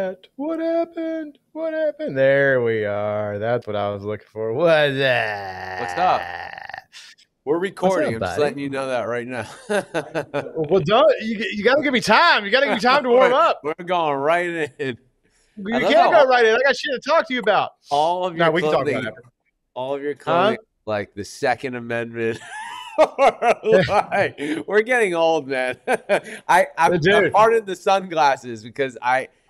that? What happened? What happened? There we are. That's what I was looking for. What's that? What's up? We're recording. I'm just letting you know that right now. Well, don't you got to give me time. You got to give me time to warm up. We're going right in. You can't go right in. I got shit to talk to you about. All of your we can talk about it. All of your clothing, like the Second Amendment. We're getting old, man. I'm part of the sunglasses because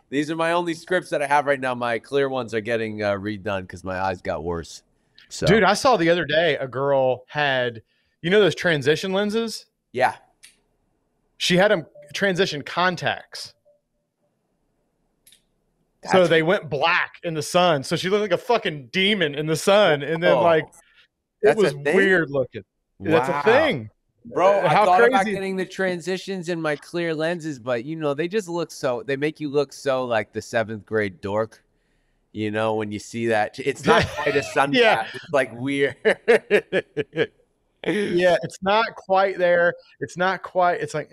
these are my only scripts that I have right now. My clear ones are getting redone because my eyes got worse. So. Dude, I saw the other day a girl had, those transition lenses? Yeah. She had them transition contacts. So they went black in the sun. So she looked like a fucking demon in the sun. And then it was weird looking. Wow. That's a thing. Bro, I thought about getting the transitions in my clear lenses, but they just look they make you look so like the 7th grade dork. When you see that, it's not quite a sun path. It's like weird. Yeah, it's not quite there. It's not quite. It's like,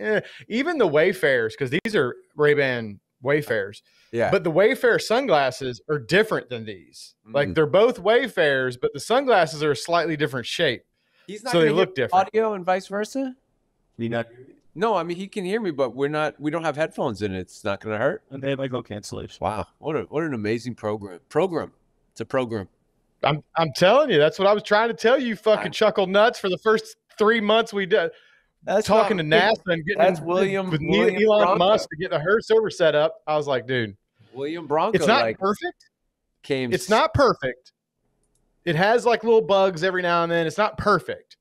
even the Wayfarers, because these are Ray-Ban Wayfarers. Yeah. But the Wayfarer sunglasses are different than these. Like they're both Wayfarers, but the sunglasses are a slightly different shape. He's not so they look different. Audio and vice versa. No, I mean he can hear me, but we don't have headphones in it. It's not going to hurt. And they have like low cancellation. Wow, what an amazing program. It's a program. I'm telling you, that's what I was trying to tell you. Fucking chuckle nuts for the first 3 months we did. That's talking to NASA and getting William Elon Musk to get the her server set up. I was like, dude, William Bronco. It's not perfect. It's not perfect. It has like little bugs every now and then. It's not perfect,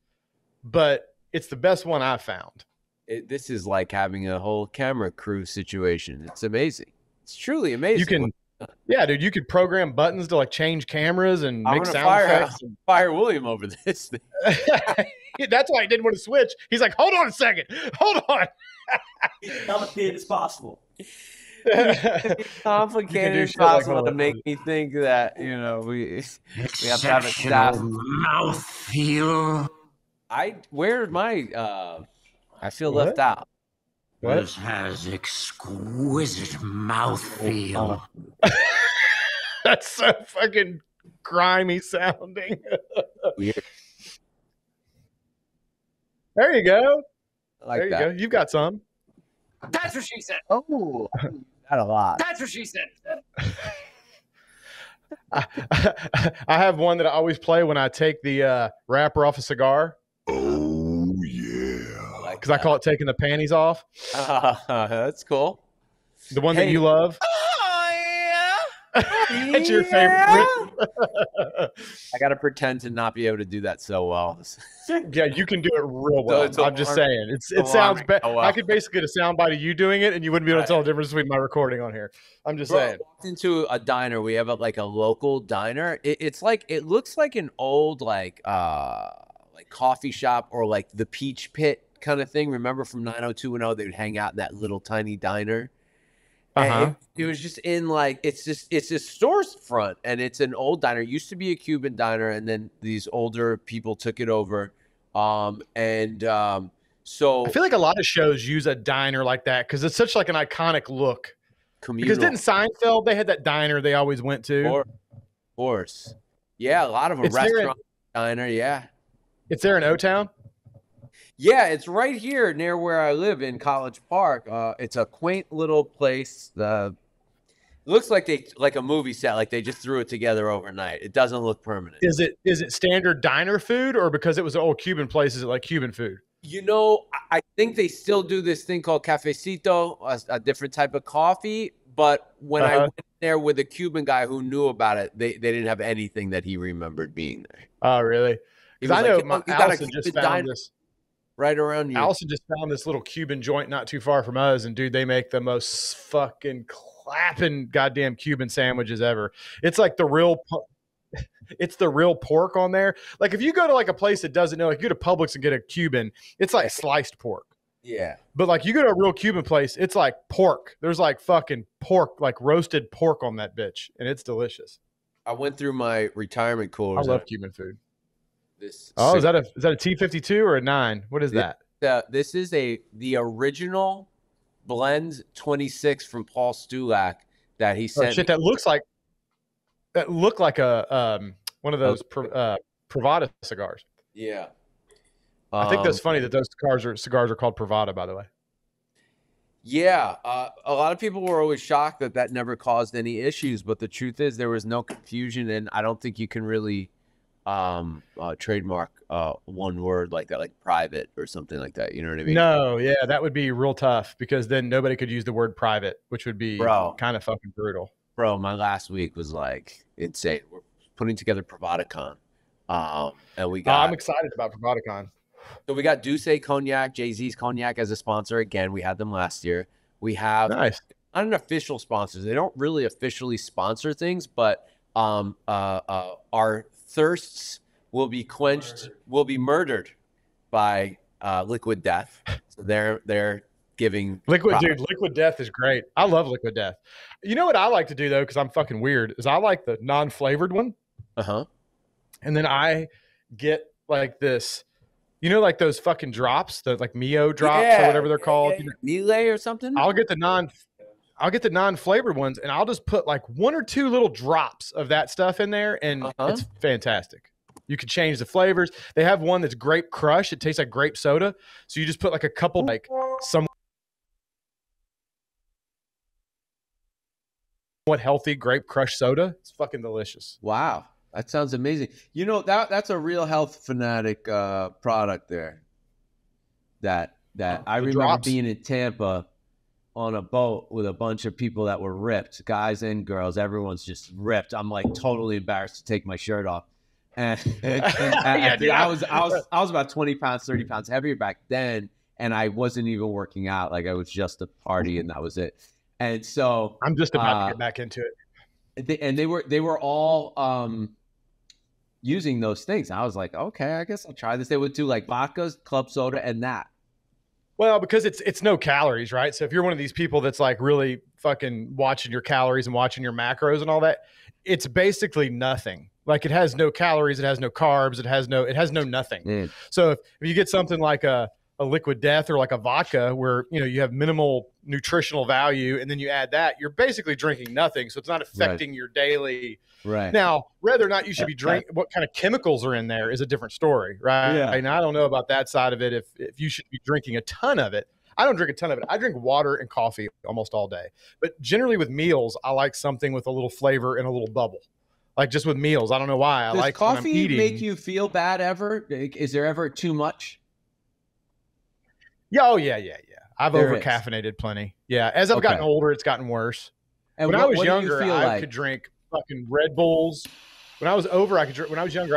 but it's the best one I've found. This is like having a whole camera crew situation. It's amazing. It's truly amazing. Dude, you could program buttons to like change cameras and make sound effects. Fire William over this thing. That's why I didn't want to switch. He's like, hold on a second. Hold on. Complicated as possible. Complicated as possible to make me think that, we have to have a staff. Mouthfeel. Where's my I feel left out. This has exquisite mouthfeel. That's so fucking grimy sounding. Weird. There you go. I like there you go. You've got some. That's what she said. Oh, not a lot. That's what she said. I have one that I always play when I take the wrapper off a cigar. Oh, yeah. Because I call it taking the panties off. That's cool. The one that you love. Oh, yeah. It's your favorite. I got to pretend to not be able to do that so well. Yeah, you can do it real well. I'm just saying. It sounds bad. I could basically get a soundbite of you doing it, and you wouldn't be able to tell the difference between my recording on here. I'm just saying. I walked into a diner. We have a local diner. It looks like an old like coffee shop or like the Peach Pit kind of thing. Remember from 90210, they would hang out in that little tiny diner. It was just in it's just storefront, and it's an old diner. It used to be a Cuban diner, and then these older people took it over. So I feel like a lot of shows use a diner like that because it's such like an iconic look. Communal. Because didn't Seinfeld, they had that diner they always went to? Of course. Yeah, a lot of them. Restaurant, diner, yeah. It's there in O-Town? Yeah, it's right here near where I live in College Park. It's a quaint little place. It looks like a movie set, like they just threw it together overnight. It doesn't look permanent. Is it standard diner food, or because it was an old Cuban place, is it like Cuban food? I think they still do this thing called cafecito, a different type of coffee. But when I went there with a Cuban guy who knew about it, they didn't have anything that he remembered being there. Oh, really? Because I know Allison just found this. Right around you. Allison just found this little Cuban joint not too far from us, and dude, they make the most fucking clapping goddamn Cuban sandwiches ever. It's like it's the real pork on there. Like if you go to like a place that doesn't know, like you go to Publix and get a Cuban, it's like sliced pork. Yeah. But like you go to a real Cuban place, it's like pork. There's like fucking pork, like roasted pork on that bitch, and it's delicious. I went through my retirement course. I love Cuban food. Is that a T52 or a 9? What is that? This is the original blend 26 from Paul Stulak that he Oh, sent. shit, that looked like a one of those Privada cigars. Yeah. I think that's funny that those cigars are called Privada, by the way. Yeah, a lot of people were always shocked that that never caused any issues, but the truth is there was no confusion, and I don't think you can really trademark one word like that, like private or something like that. You know what I mean? No, yeah, that would be real tough because then nobody could use the word private, which would be kind of fucking brutal. Bro, my last week was like insane. We're putting together Privada Con, and we got. I'm excited about Privada Con. So we got Douce Cognac, Jay-Z's Cognac as a sponsor. Again, we had them last year. We have unofficial sponsors. They don't really officially sponsor things, but our thirsts will be quenched, will be murdered by Liquid Death. So they're giving Liquid Death is great. I love Liquid Death. You know what I like to do though, because I'm fucking weird, is I like the non-flavored one. And then I get like this. You know, like those fucking drops, the like Mio drops or whatever they're called. Melee or something. I'll get the non-flavored ones, and I'll just put like 1 or 2 little drops of that stuff in there, and it's fantastic. You can change the flavors. They have one that's grape crush. It tastes like grape soda. So you just put like a couple, like somewhat healthy grape crush soda. It's fucking delicious. Wow. That sounds amazing. You know, that's a real health fanatic product there. That I remember being in Tampa on a boat with a bunch of people that were ripped, guys and girls. Everyone's just ripped. I'm like totally embarrassed to take my shirt off. And I was about 20 pounds, 30 pounds heavier back then, and I wasn't even working out. Like I was just a party, and that was it. And so I'm just about to get back into it. They were all using those things. I was like, okay, I guess I'll try this. They would do like vodkas, club soda, and that. Well, because it's no calories, right? So if you're one of these people that's like really fucking watching your calories and watching your macros and all that, it's basically nothing. Like it has no calories, it has no carbs, it has no nothing. Mm. So if you get something like a Liquid Death or like a vodka where, you know, you have minimal nutritional value and then you add that, you're basically drinking nothing. So it's not affecting your daily. Right. Now, whether or not you should be drinking, what kind of chemicals are in there is a different story, right? Yeah. And I don't know about that side of it. If you should be drinking a ton of it. I don't drink a ton of it. I drink water and coffee almost all day. But generally with meals, I like something with a little flavor and a little bubble. Like just with meals. I don't know why. Does like when I'm coffee eating, make you feel bad ever? Is there ever too much? Yeah, yeah. I've There over is. caffeinated plenty. Yeah, as I've gotten older, it's gotten worse. And When I was what do you younger, feel I like? could drink fucking Red Bulls. When I was younger,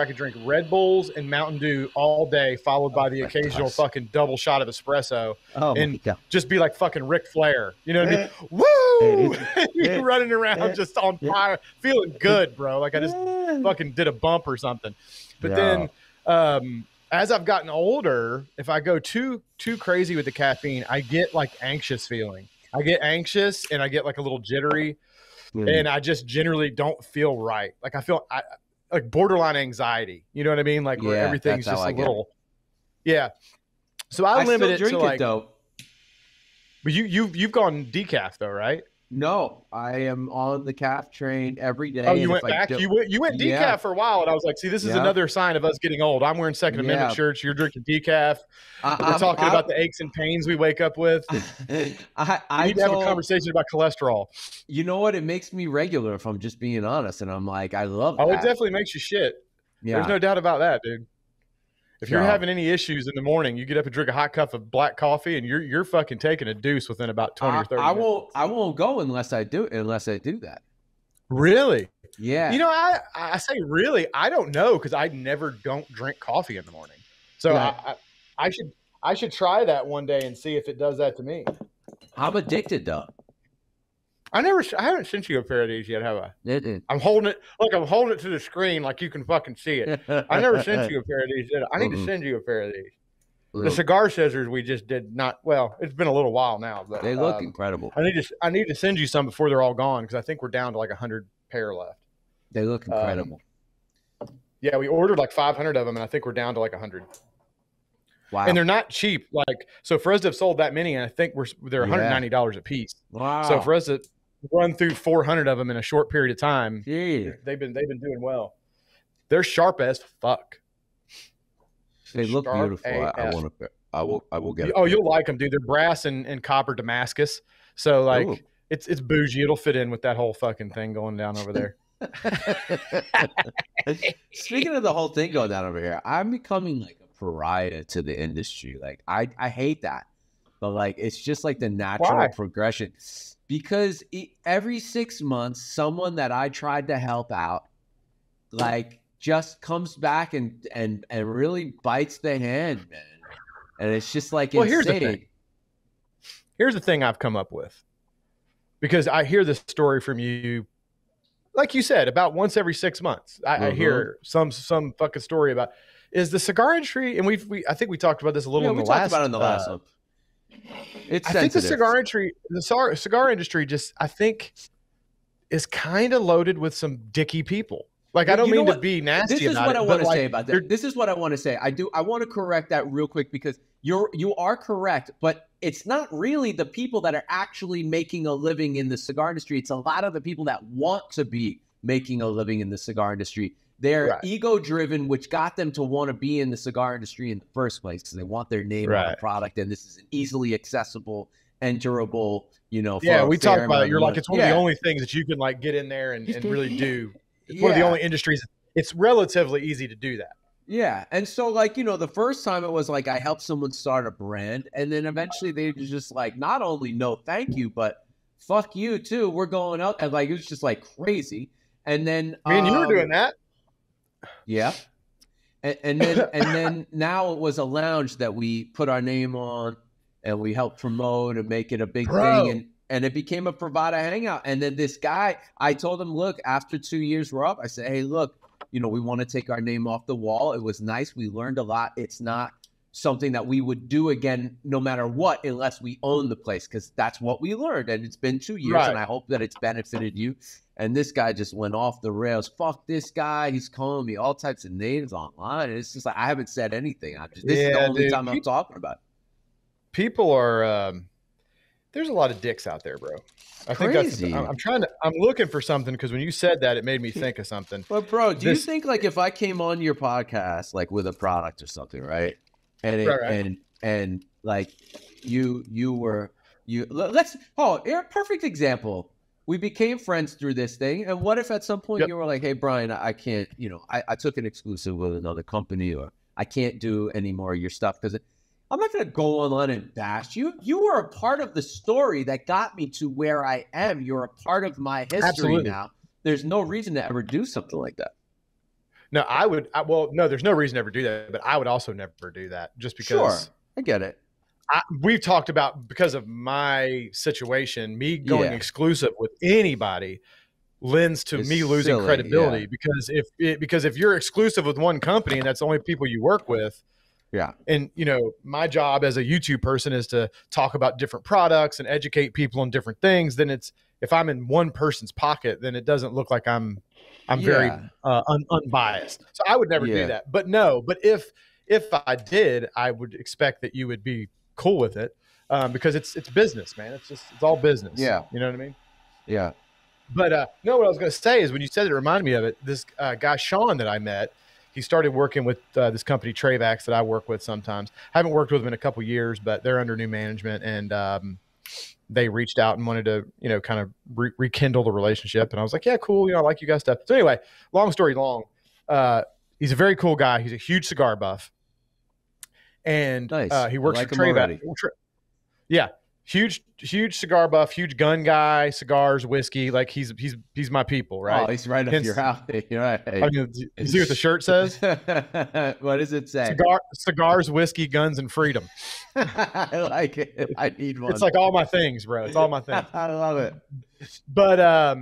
I could drink Red Bulls and Mountain Dew all day, folled by the occasional fucking double shot of espresso, and just be like fucking Ric Flair. You know what I mean? Woo! You're running around just on fire, feeling good, bro. Like I just fucking did a bump or something. But then, as I've gotten older, if I go too crazy with the caffeine, I get like anxious feeling. I get anxious and I get like a little jittery. And I just generally don't feel right. Like I feel like borderline anxiety. You know what I mean? Like where everything's just a little. Yeah. So I limit it to like. Though. But you've gone decaf though, right? No, I am on the calf train every day. Oh, you went back? You went decaf for a while, and I was like, see, this is another sign of us getting old. I'm wearing Second Amendment shirts. You're drinking decaf. We're talking about the aches and pains we wake up with. I need to have a conversation about cholesterol. You know what? It makes me regular if I'm just being honest, and I'm like, I love that. Oh, it definitely makes you shit. Yeah. There's no doubt about that, dude. If you're having any issues in the morning, you get up and drink a hot cup of black coffee, and you're fucking taking a deuce within about 20 or 30 minutes. I won't go unless I do that. Really? Yeah. You know, I say really, I don't know because I never don't drink coffee in the morning. So I should try that one day and see if it does that to me. I'm addicted though. I haven't sent you a pair of these yet, have I? I'm holding it. Look, I'm holding it to the screen like you can fucking see it. I never sent you a pair of these. I need to send you a pair of these. The cigar scissors we just did not. Well, it's been a little while now, but they look incredible. I need to send you some before they're all gone because I think we're down to like 100 pair left. They look incredible. Yeah, we ordered like 500 of them, and I think we're down to like 100. Wow. And they're not cheap. Like, so for us to have sold that many, and I think they're $190 a piece. Wow. So for us to run through 400 of them in a short period of time. Yeah. They've been doing well. They're sharp as fuck. They look Sharp beautiful. I AF. want to. I will get. Oh, you'll like them, dude. They're brass and copper Damascus. So like, Ooh. it's bougie. It'll fit in with that whole fucking thing going down over there. Speaking of the whole thing going down over here, I'm becoming like a pariah to the industry. Like I hate that, but like it's just like the natural Why? progression. Because every 6 months, someone that I tried to help out, like just comes back and really bites the hand, man. And it's just like Well, insane. here's the thing. Here's the thing I've come up with, because I hear this story from you, like you said, about once every 6 months. I hear some fucking story about is the cigar industry, and I think we talked about this a little in the last. We talked about it in the last one. It's I think the sensitive. cigar industry just, I think, is kind of loaded with some dicky people. Like, I don't mean to be nasty about it. This is what I want to say about they're- that. This is what I want to say. I want to correct that real quick, because you are correct, but it's not really the people that are actually making a living in the cigar industry. It's a lot of the people that want to be making a living in the cigar industry. They're Right. ego-driven, which got them to want to be in the cigar industry in the first place, because they want their name on the Right. product, and this is an easily accessible, enterable, for Yeah, a we fair talked about amount it. of You're like, money. it's one of the only things that you can like get in there and really do. It's one of the Yeah. only industries. It's relatively easy to do that. Yeah. And so, like, the first time it was like I helped someone start a brand, and then eventually they were just like, not only no thank you, but fuck you too. We're going out. And like, it was just like crazy. And then I mean, you were doing that. Yeah. And then now it was a lounge that we put our name on, and we helped promote and make it a big thing. And it became a Privada hangout. And then this guy, I told him, look, after 2 years we're up, I said, hey, look, we want to take our name off the wall. It was nice. We learned a lot. It's not something that we would do again, no matter what, unless we own the place, because that's what we learned. And it's been 2 years, Right. and I hope that it's benefited you. And this guy just went off the rails. Fuck this guy. He's calling me all types of names online. And it's just like, I haven't said anything. This is the only dude. time I'm talking about it. People are. There's a lot of dicks out there, bro. I think Crazy. I'm looking for something, because when you said that, it made me think of something. But bro, do you think like if I came on your podcast like with a product or something, right? And Right. and like let's perfect example. We became friends through this thing, and what if at some point Yep. you were like, hey Brian, I can't, I took an exclusive with another company, or I can't do any more of your stuff because I'm not going to go online and bash you. You were a part of the story that got me to where I am. You're a part of my history Absolutely. now. There's no reason to ever do something like that. No, no, there's no reason to ever do that, but I would also never do that, just because. Sure, I get it. We've talked about, because of my situation, me going Yeah. exclusive with anybody lends to It's me losing silly, credibility, yeah. because if you're exclusive with one company and that's the only people you work with, Yeah. and my job as a YouTube person is to talk about different products and educate people on different things, then if I'm in one person's pocket, then it doesn't look like I'm very unbiased. So I would never do that. But if I did, I would expect that you would be cool with it, because it's business, man. It's all business. Yeah. You know what I mean? Yeah. But no, what I was going to say is, when you said it, reminded me of it. This guy, Sean, that I met, he started working with this company, Travax, that I work with sometimes. I haven't worked with them in a couple years, but they're under new management, and they reached out and wanted to, kind of rekindle the relationship. And I was like, yeah, cool. I like you guys stuff. So anyway, long story long, he's a very cool guy. He's a huge cigar buff. And Nice. he works I like for him Travax. already. Yeah. Huge cigar buff, huge gun guy, cigars, whiskey. Like he's my people, right? Oh, he's right up Hence- your alley. You're right. I mean, you see what the shirt says? What does it say? Cigars, whiskey, guns, and freedom. I like it. I need one. It's like all my things, bro. It's all my things. I love it. But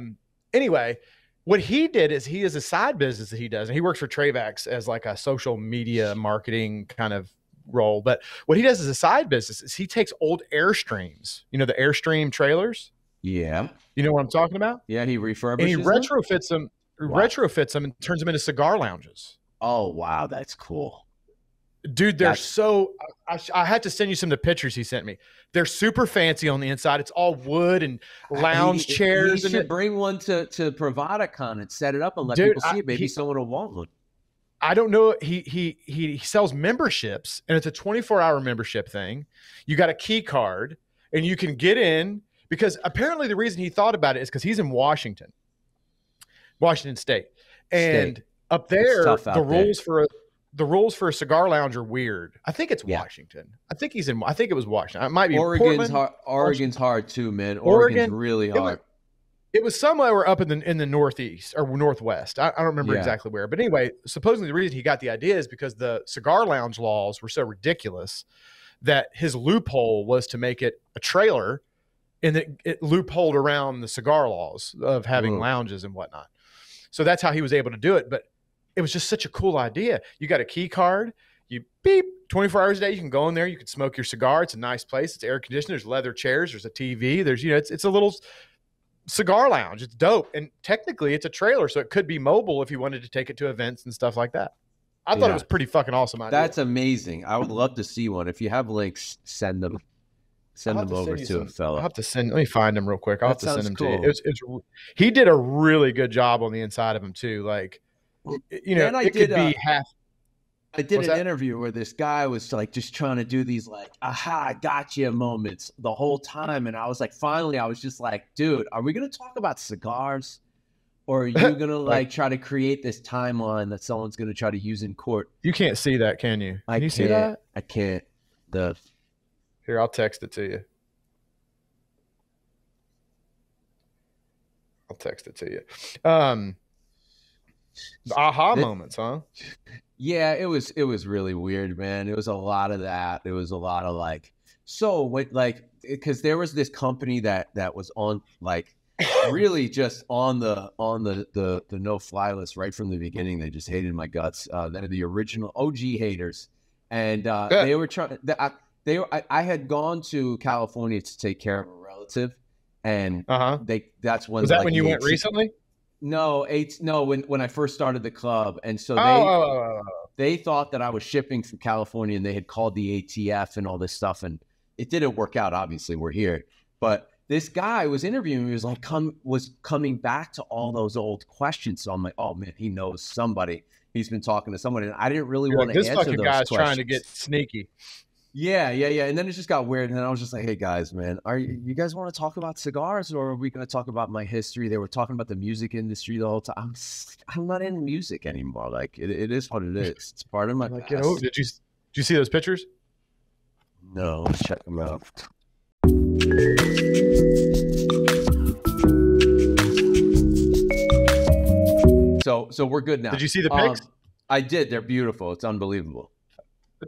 anyway, what he did is, he has a side business that he does, and he works for Travax as like a social media marketing kind of role. But what he does as a side business is he takes old Airstreams, the Airstream trailers. Yeah. You know what I'm talking about? Yeah, he refurbishes And he them? retrofits them, Wow. and turns them into cigar lounges. Oh, wow. That's cool. Dude, they're I had to send you some of the pictures he sent me. They're super fancy on the inside. It's all wood and lounge chairs. He should bring one to Privada Con and set it up and let Dude, people see it. Maybe someone will want one. I don't know. He sells memberships, and it's a 24-hour membership thing. You got a key card, and you can get in, because apparently the reason he thought about it is because he's in Washington State. And up there, the rules for a cigar lounge are weird. I think it's Washington. I think it was Washington. It might be Oregon's hard too, man. Oregon's really hard. It was somewhere up in the northeast or northwest. I don't remember exactly where. But anyway, supposedly the reason he got the idea is because the cigar lounge laws were so ridiculous that his loophole was to make it a trailer, and it loopholed around the cigar laws of having lounges and whatnot. So that's how he was able to do it. But it was just such a cool idea. You got a key card, you beep, 24 hours a day, you can go in there, you can smoke your cigar. It's a nice place. It's air conditioned. There's leather chairs. There's a TV. There's, it's a little cigar lounge. It's dope. And technically it's a trailer, so it could be mobile if you wanted to take it to events and stuff like that. I thought it was pretty fucking awesome idea. That's amazing. I would love to see one. If you have links, send them over to a fella. I'll have to let me find them real quick. I'll have to send them to you. He did a really good job on the inside of him too. Like, it could be half. I did an interview where this guy was like just trying to do these like, aha, gotcha moments the whole time. And I was like, finally, I was just like, dude, are we going to talk about cigars? Or are you going to like try to create this timeline that someone's going to try to use in court? You can't see that, can you? Can you see that? I can't. Here, I'll text it to you. The aha moments, huh? Yeah, it was really weird, man. It was a lot of that. It was a lot of like, because there was this company that was on like really just on the no-fly list right from the beginning. They just hated my guts. They're the original OG haters, and they were trying. I had gone to California to take care of a relative, and that's when was that when you went recently? No, when I first started the club, and so they thought that I was shipping from California, and they had called the ATF and all this stuff, and it didn't work out. Obviously, we're here, but this guy was interviewing me. He was like, coming back to all those old questions. So I'm like, oh man, he knows somebody. He's been talking to someone, and I didn't really want to answer those questions. This fucking guy's trying to get sneaky. Yeah. And then it just got weird. And then I was just like, hey guys, man, you guys want to talk about cigars, or are we going to talk about my history? They were talking about the music industry the whole time. I'm not in music anymore. Like it is what it is. It's part of my past. Did you see those pictures? No, let's check them out. So we're good now. Did you see the pics? I did. They're beautiful. It's unbelievable.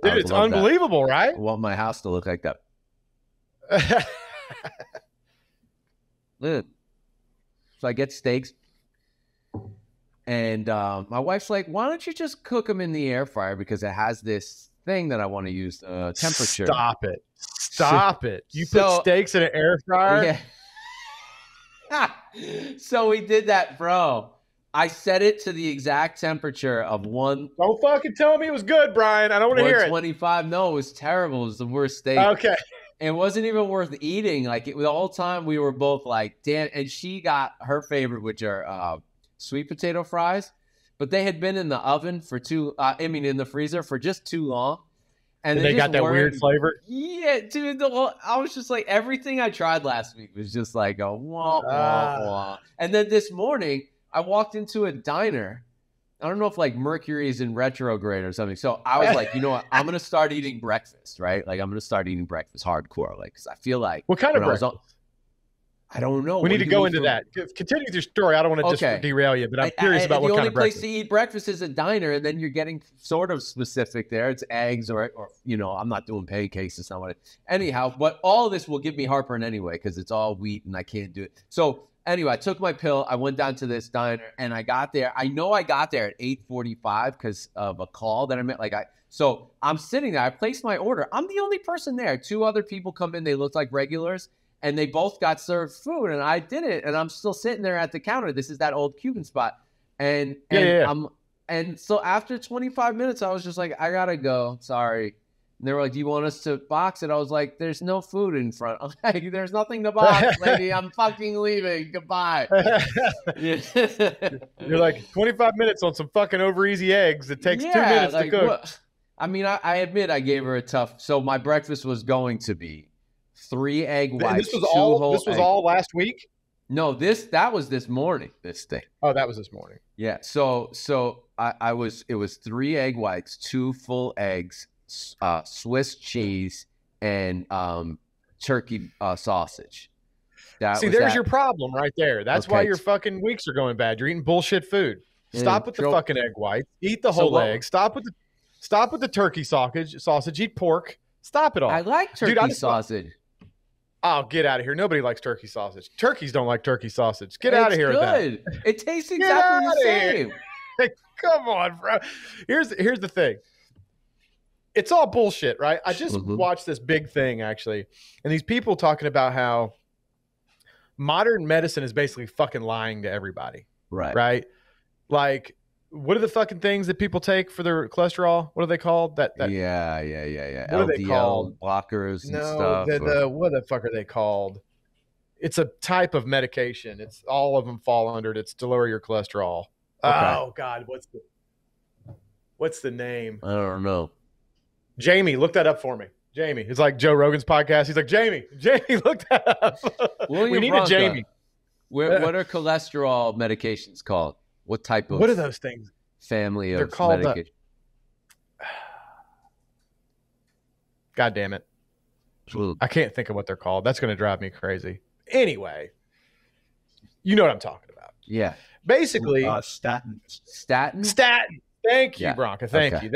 Dude, it's unbelievable, right? I want my house to look like that. Look. So I get steaks, and my wife's like, "Why don't you just cook them in the air fryer, because it has this thing that I want to use temperature." Stop it! You put steaks in an air fryer? Yeah. So we did that, bro. I set it to the exact temperature of one. Don't fucking tell me it was good, Brian. I don't want to hear it. 125. No, it was terrible. It was the worst steak. Okay. It wasn't even worth eating. Like the whole time we were both like, damn. And she got her favorite, which are sweet potato fries, but they had been in the oven for in the freezer for just too long. And they got that weird flavor. Yeah, dude. I was just like, everything I tried last week was just like a wah, wah, wah. And then this morning, I walked into a diner. I don't know if like Mercury is in retrograde or something. So I was like, you know what? I'm going to start eating breakfast, right? Like I'm going to start eating breakfast hardcore. Like, cause I feel like. What kind of breakfast? I don't know. We need to go into that. Continue with your story. I don't want to just derail you, but I'm curious about what kind of breakfast. The only place to eat breakfast is a diner, and then you're getting sort of specific there. It's eggs or I'm not doing pancakes. It's not what anyhow, but all of this will give me heartburn anyway, because it's all wheat and I can't do it. So anyway, I took my pill. I went down to this diner, and I got there. I know I got there at 8:45 because of a call that I met. So I'm sitting there. I placed my order. I'm the only person there. 2 other people come in. They looked like regulars, and they both got served food, and I didn't. And I'm still sitting there at the counter. This is that old Cuban spot, and And so after 25 minutes, I was just like, I gotta go. Sorry. And they were like, do you want us to box it? I was like, there's no food in front. I'm like, there's nothing to box, lady. I'm fucking leaving. Goodbye. You're like 25 minutes on some fucking over easy eggs. It takes 2 minutes to cook. What? I mean, I admit I gave her a tough. So my breakfast was going to be 3 egg whites. This was all last week. No, that was this morning. This thing. Oh, that was this morning. Yeah. So it was 3 egg whites, 2 full eggs, Swiss cheese, and turkey sausage. There's your problem right there. That's why your fucking weeks are going bad. You're eating bullshit food. Stop with the fucking egg whites. Eat the whole egg. Stop with the turkey sausage. Eat pork. Stop it all. I like turkey sausage. Oh, get out of here. Nobody likes turkey sausage. Turkeys don't like turkey sausage. Get out of here with that. It tastes exactly the same. Hey, come on, bro. Here's the thing. It's all bullshit, right? I just watched this big thing, actually, and these people talking about how modern medicine is basically fucking lying to everybody. Right? Like, what are the fucking things that people take for their cholesterol? What are they called? That yeah. What are they LDL called? blockers and stuff. What the fuck are they called? It's a type of medication. It's all of them fall under it. It's to lower your cholesterol. Okay. Oh God, what's the name? I don't know. Jamie, look that up for me. Jamie. It's like Joe Rogan's podcast. He's like, Jamie, look that up. We need a Jamie. What are cholesterol medications called? What type of? What are those things? Family of They're called medication. God damn it. I can't think of what they're called. That's going to drive me crazy. Anyway, you know what I'm talking about. Yeah. Basically, statin. Statin. Thank you, Bronca. Thank you.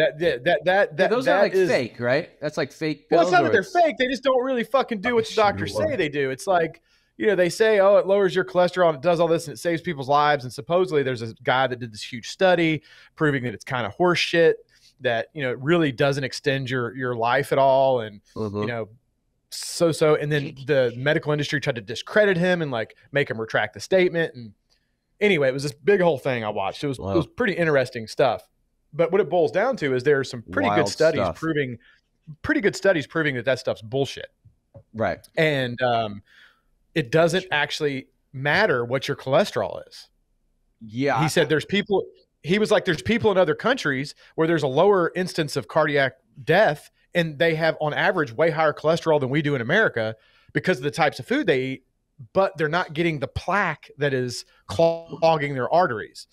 Those are like fake, right? That's like fake pills. Well, it's not that they're fake. They just don't really fucking do what the doctors say they do. It's like, they say, oh, it lowers your cholesterol and it does all this and it saves people's lives. And supposedly there's a guy that did this huge study proving that it's kind of horse shit, that, it really doesn't extend your life at all. And, so. And then the medical industry tried to discredit him and like make him retract the statement. And anyway, it was this big whole thing I watched. It was pretty interesting stuff. But what it boils down to is there are some pretty good studies proving that stuff's bullshit. Right. And, it doesn't actually matter what your cholesterol is. Yeah. He said there's people in other countries where there's a lower instance of cardiac death and they have on average way higher cholesterol than we do in America because of the types of food they eat, but they're not getting the plaque that is clogging their arteries.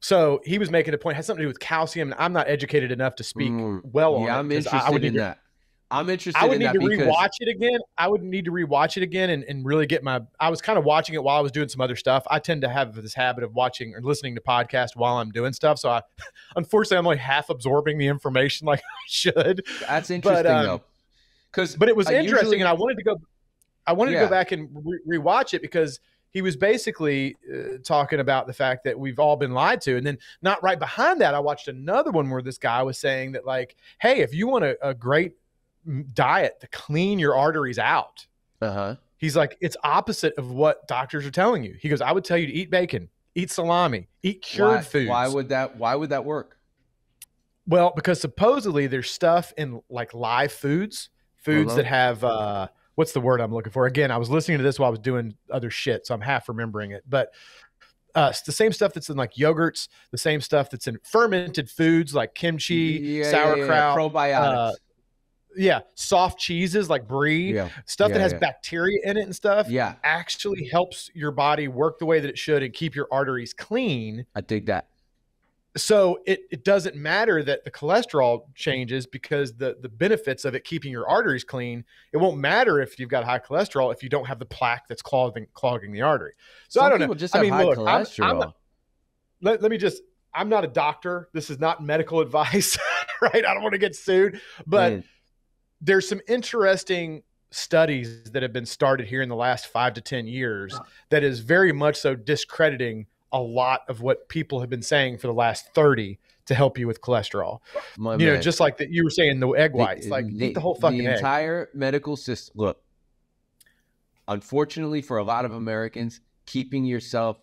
So he was making a point, it has something to do with calcium. And I'm not educated enough to speak well on it. Yeah, I'm interested in that. I'm interested in that because rewatch it again. I would need to rewatch it again and really get I was kind of watching it while I was doing some other stuff. I tend to have this habit of watching or listening to podcasts while I'm doing stuff. So unfortunately, I'm only half absorbing the information like I should. That's interesting though. But it was interesting and I wanted to go back and rewatch it because he was basically talking about the fact that we've all been lied to. And then not right behind that, I watched another one where this guy was saying that like, hey, if you want a great diet to clean your arteries out. He's like, it's opposite of what doctors are telling you. He goes, I would tell you to eat bacon, eat salami, eat cured foods. Why would that work? Well, because supposedly there's stuff in like live foods that have what's the word I'm looking for? Again, I was listening to this while I was doing other shit, so I'm half remembering it. But it's the same stuff that's in like yogurts, the same stuff that's in fermented foods like kimchi, sauerkraut, probiotics. Soft cheeses like brie, stuff that has bacteria in it and stuff. Yeah, actually helps your body work the way that it should and keep your arteries clean. I dig that. So it doesn't matter that the cholesterol changes because the benefits of it keeping your arteries clean. It won't matter if you've got high cholesterol if you don't have the plaque that's clogging the artery. So I don't know. Just have high cholesterol. I'm not a doctor. This is not medical advice, right? I don't want to get sued, but there's some interesting studies that have been started here in the last 5 to 10 years that is very much so discrediting a lot of what people have been saying for the last 30 to help you with cholesterol. Just like that you were saying, the egg whites, eat the whole fucking egg. The entire medical system. Look, unfortunately for a lot of Americans, keeping yourself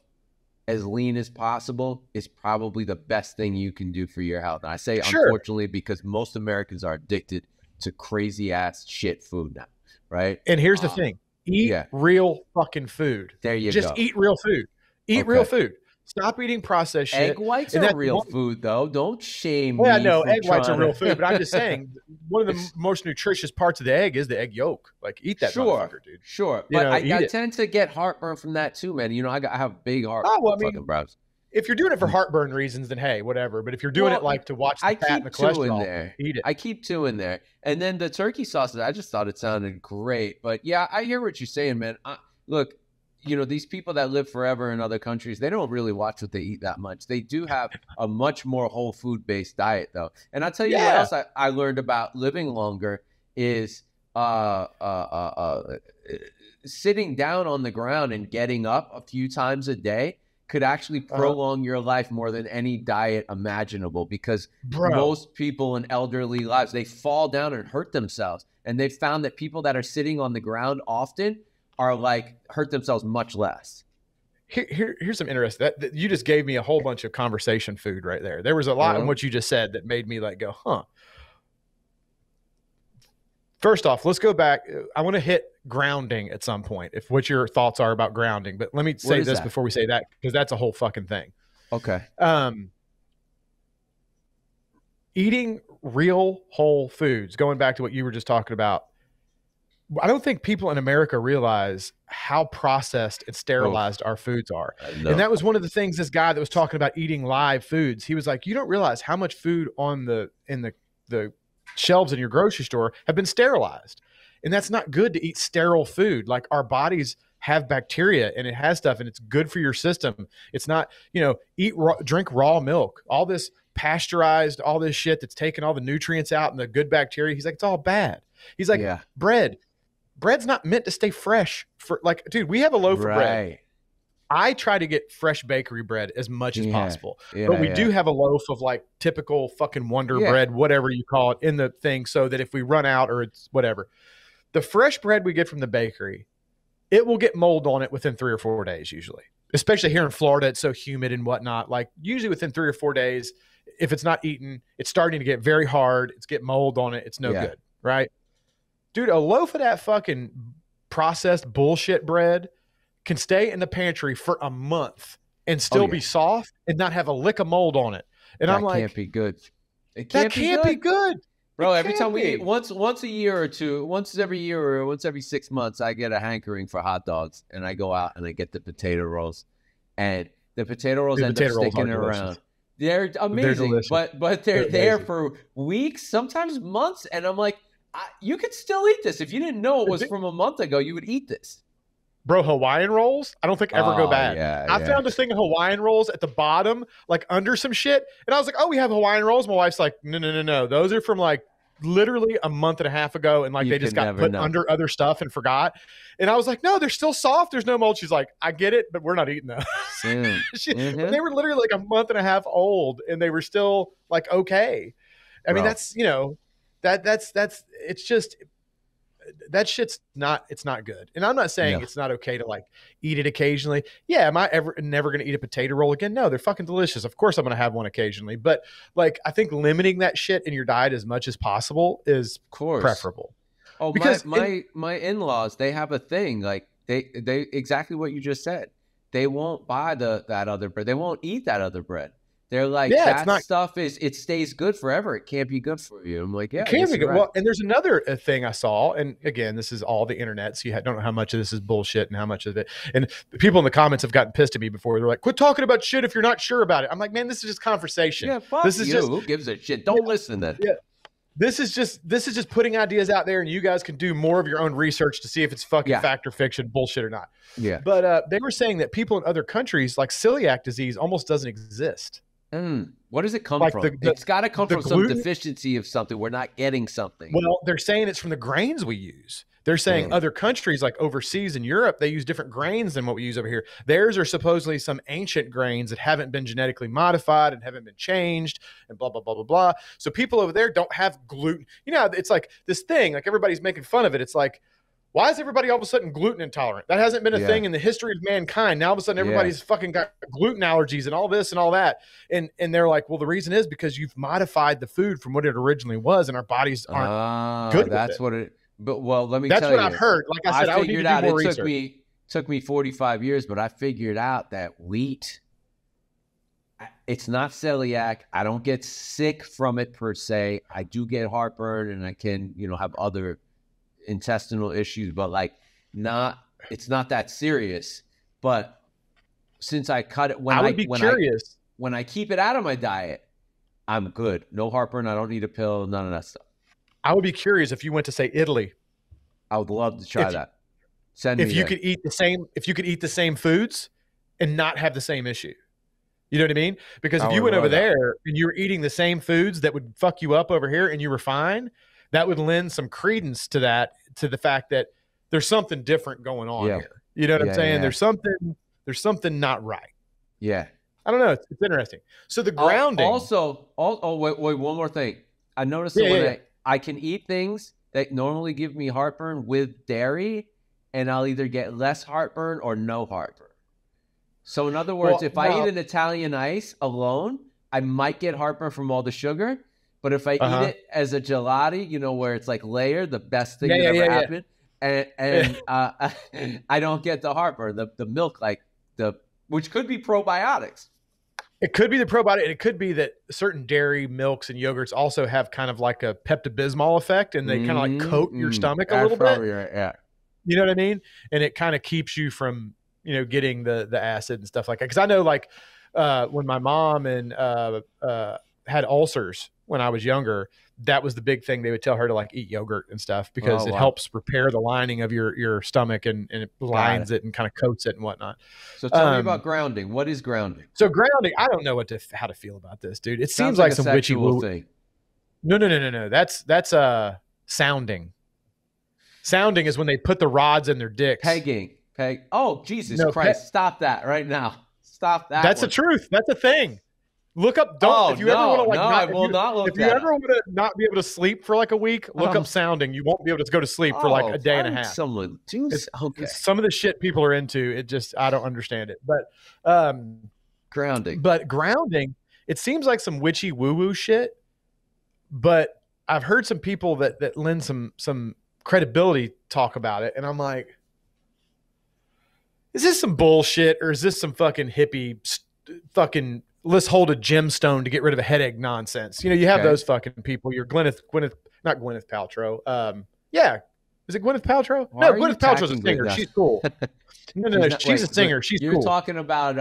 as lean as possible is probably the best thing you can do for your health. And I say Sure. unfortunately because most Americans are addicted to crazy ass shit food now, right? And here's the thing. Eat real fucking food. There you Just go. eat real food. Eat real food. Stop eating processed shit. Egg whites are real food, though. Don't shame me. Yeah, no, for egg whites are trying real to- food, but I'm just saying one of the most nutritious parts of the egg is the egg yolk. Like, eat that motherfucker, dude. Sure, You but know, eat I it. tend to get heartburn from that too, man. You know, I have big heart. Oh, well, I mean, fucking bros. If you're doing it for heartburn reasons, then hey, whatever. But if you're doing it like to watch the I fat and keep the two in cholesterol, there. eat it. I keep two in there, and then the turkey sausage. I just thought it sounded great, but yeah, I hear what you're saying, man. Look, you know, these people that live forever in other countries, they don't really watch what they eat that much. They do have a much more whole food based diet, though. And I'll tell you what else I learned about living longer is sitting down on the ground and getting up a few times a day could actually prolong your life more than any diet imaginable, because most people in elderly lives, they fall down and hurt themselves. And they found that people that are sitting on the ground often are like hurt themselves much less. Here's some interesting. That you just gave me a whole bunch of conversation food right there. There was a lot in what you just said that made me like go, huh. First off, let's go back. I want to hit grounding at some point, if what your thoughts are about grounding. But let me say this before we say that, because that's a whole fucking thing. Okay. Eating real whole foods, going back to what you were just talking about, I don't think people in America realize how processed and sterilized our foods are. And that was one of the things this guy that was talking about eating live foods, he was like, you don't realize how much food on the shelves in your grocery store have been sterilized. And that's not good to eat sterile food. Like, our bodies have bacteria and it has stuff and it's good for your system. It's not, drink raw milk, all this pasteurized, all this shit that's taking all the nutrients out and the good bacteria. He's like, it's all bad. He's like, bread's not meant to stay fresh for, like, dude, we have a loaf of bread. I try to get fresh bakery bread as much as possible, but we do have a loaf of like typical fucking Wonder bread, whatever you call it, in the thing, so that if we run out or it's whatever, the fresh bread we get from the bakery, it will get mold on it within 3 or 4 days, usually, especially here in Florida. It's so humid and whatnot. Like, usually within 3 or 4 days, if it's not eaten, it's starting to get very hard. It's get mold on it. It's no good. Right. Dude, a loaf of that fucking processed bullshit bread can stay in the pantry for a month and still be soft and not have a lick of mold on it. And I'm like, that can't be good. It can't be good. Bro, every time we eat, once a year or two, once every year or once every 6 months, I get a hankering for hot dogs, and I go out and I get the potato rolls, and the potato rolls end up sticking around. They're amazing, but they're there for weeks, sometimes months, and I'm like, you could still eat this. If you didn't know it was from a month ago, you would eat this. Bro, Hawaiian rolls, I don't think ever go bad. I found this thing of Hawaiian rolls at the bottom, like under some shit. And I was like, oh, we have Hawaiian rolls. My wife's like, no. Those are from like literally a month and a half ago. And like, they just got put under other stuff and forgot. And I was like, no, they're still soft. There's no mold. She's like, I get it, but we're not eating those. They were literally like a month and a half old and they were still like, okay. I mean, that's, it's just, that shit's not, it's not good. And I'm not saying it's not okay to like eat it occasionally. Yeah. Am I never going to eat a potato roll again? No, they're fucking delicious. Of course I'm going to have one occasionally, but like, I think limiting that shit in your diet as much as possible is preferable. Oh, because my in-laws, they have a thing. Like they exactly what you just said. They won't buy that other bread. They won't eat that other bread. They're like, stuff it stays good forever. It can't be good for you. I'm like, yeah, it can't be good. Right. Well, and there's another thing I saw, and again, this is all the internet, so you don't know how much of this is bullshit and how much of it. And people in the comments have gotten pissed at me before. They're like, quit talking about shit if you're not sure about it. I'm like, man, this is just conversation. Yeah, fuck this is you. Who gives a shit? Don't listen then. Yeah. This is just putting ideas out there, and you guys can do more of your own research to see if it's fucking fact or fiction, bullshit or not. Yeah. But they were saying that people in other countries, like celiac disease, almost doesn't exist. What does it come from? It's got to come from some deficiency of something. We're not getting something. Well, they're saying it's from the grains we use. They're saying other countries, like overseas in Europe, they use different grains than what we use over here. Theirs are supposedly some ancient grains that haven't been genetically modified and haven't been changed and blah, blah, blah, blah, blah. So people over there don't have gluten. You know, it's like this thing, like everybody's making fun of it. It's like, Why is everybody all of a sudden gluten intolerant? That hasn't been a thing in the history of mankind. Now all of a sudden everybody's fucking got gluten allergies and all this and all that. And they're like, well, the reason is because you've modified the food from what it originally was, and our bodies aren't good. That's with it. what it. But well, let me. That's tell what you, I've heard. Like I said, I would need to do more research. Took me 45 years, but I figured out that wheat. It's not celiac. I don't get sick from it per se. I do get heartburn, and I can, have other intestinal issues, but it's not that serious. But since I cut it, when I keep it out of my diet, I'm good. No heartburn. I don't need a pill. None of that stuff. I would be curious if you went to, say, Italy. I would love to try that. If you could eat the same foods and not have the same issue. You know what I mean? Because if you went over there and you were eating the same foods that would fuck you up over here and you were fine, that would lend some credence to that, to the fact that there's something different going on here. You know what I'm saying? Yeah. There's something not right. Yeah. I don't know. It's interesting. So the grounding. Wait, one more thing. I noticed that I can eat things that normally give me heartburn with dairy, and I'll either get less heartburn or no heartburn. So in other words, if I eat an Italian ice alone, I might get heartburn from all the sugar. But if I eat it as a gelati, where it's like layered, the best thing that ever happened, and I don't get the heartburn, the milk, which could be probiotics. It could be the probiotic. It could be that certain dairy milks and yogurts also have kind of like a Pepto-Bismol effect, and they kind of like coat your stomach a little bit. Right, yeah. You know what I mean? And it kind of keeps you from, getting the acid and stuff like that. Because I know, like, when my mom had ulcers when I was younger, that was the big thing. They would tell her to, like, eat yogurt and stuff because it helps repair the lining of your stomach and it lines it and kind of coats it and whatnot. So tell me about grounding. What is grounding? So grounding, I don't know how to feel about this, dude. It seems like some witchy thing. No. That's sounding. Sounding is when they put the rods in their dicks. Pegging. Oh, Jesus Christ. Stop that right now. Stop that. That's the truth. That's a thing. Look up. If you ever want to not be able to sleep for like a week, look up sounding. You won't be able to go to sleep for like a day and a half. Some of the shit people are into, I don't understand it. But grounding, it seems like some witchy woo-woo shit. But I've heard some people that lend some credibility talk about it, and I'm like, is this some bullshit, or is this some fucking hippie fucking let's hold a gemstone to get rid of a headache nonsense? You have those fucking people. You're not Gwyneth Paltrow. Is it Gwyneth Paltrow? No, Gwyneth Paltrow's a singer. She's cool. No, she's a singer. She's cool. You're talking about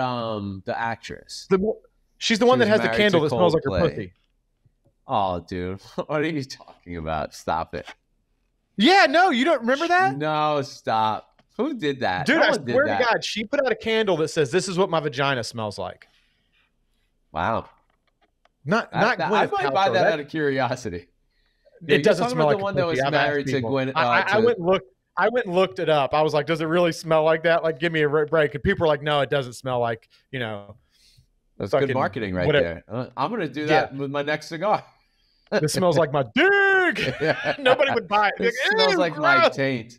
the actress. She's the one that has the candle that smells like her pussy. Oh, dude, what are you talking about? Stop it. Yeah, no, you don't remember that? No, stop. Who did that? Dude, I swear to God, she put out a candle that says, "This is what my vagina smells like." Wow. Not I Gwyneth might Paltrow. buy that out of curiosity. It doesn't smell like the one that was married to Gwyneth. I went and looked it up. I was like, "Does it really smell like that? Like, give me a break." And people were like, "No, it doesn't smell like That's good marketing right there. I'm gonna do that with my next cigar. This smells like my dick. Nobody would buy it. It smells like my taint.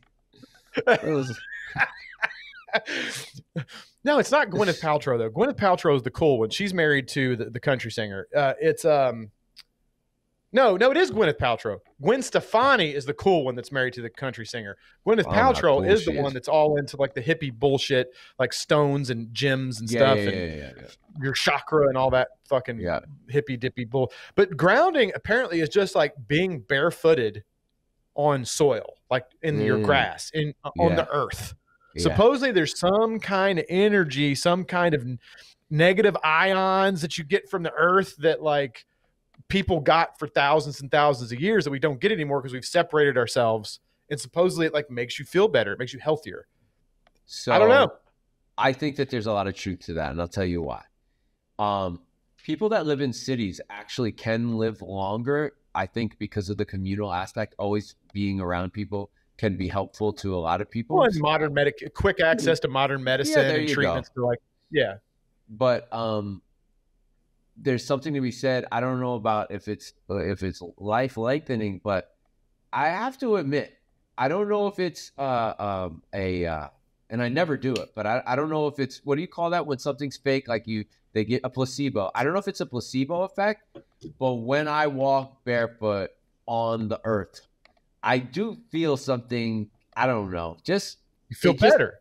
No, it's not Gwyneth Paltrow though. Gwyneth Paltrow is the cool one. She's married to the country singer. No, it is Gwyneth Paltrow. Gwen Stefani is the cool one that's married to the country singer. Gwyneth Paltrow is the one that's all into like the hippie bullshit, like stones and gems and stuff, and your chakra and all that fucking hippie dippy bull. But grounding apparently is just like being barefooted on soil, like in your grass, on the earth. Yeah. Supposedly there's some kind of energy, some kind of negative ions that you get from the earth that like people got for thousands and thousands of years that we don't get anymore because we've separated ourselves. And supposedly it like makes you feel better. It makes you healthier. So I don't know. I think that there's a lot of truth to that. And I'll tell you why. People that live in cities actually can live longer. I think because of the communal aspect, always being around people can be helpful to a lot of people. Well, and quick access to modern medicine and treatments. But there's something to be said. I don't know about if it's life lengthening, but I have to admit, I don't know if it's and I never do it, but I don't know if it's, what do you call that when something's fake? Like they get a placebo. I don't know if it's a placebo effect, but when I walk barefoot on the earth, I do feel something. I don't know. You feel better.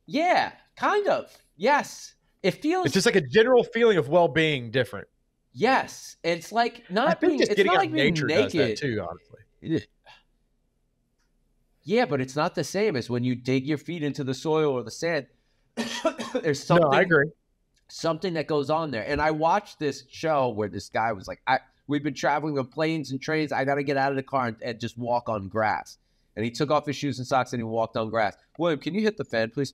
Yeah, kind of. Yes. It feels. It's just like a general feeling of well-being different. Yes. It's like not I think being, just it's getting not out like being nature does that naked. too, honestly. Yeah, but it's not the same as when you dig your feet into the soil or the sand. There's something. No, I agree. Something that goes on there. And I watched this show where this guy was like, we've been traveling on planes and trains. I got to get out of the car and just walk on grass. And he took off his shoes and socks and he walked on grass. William, can you hit the fan, please?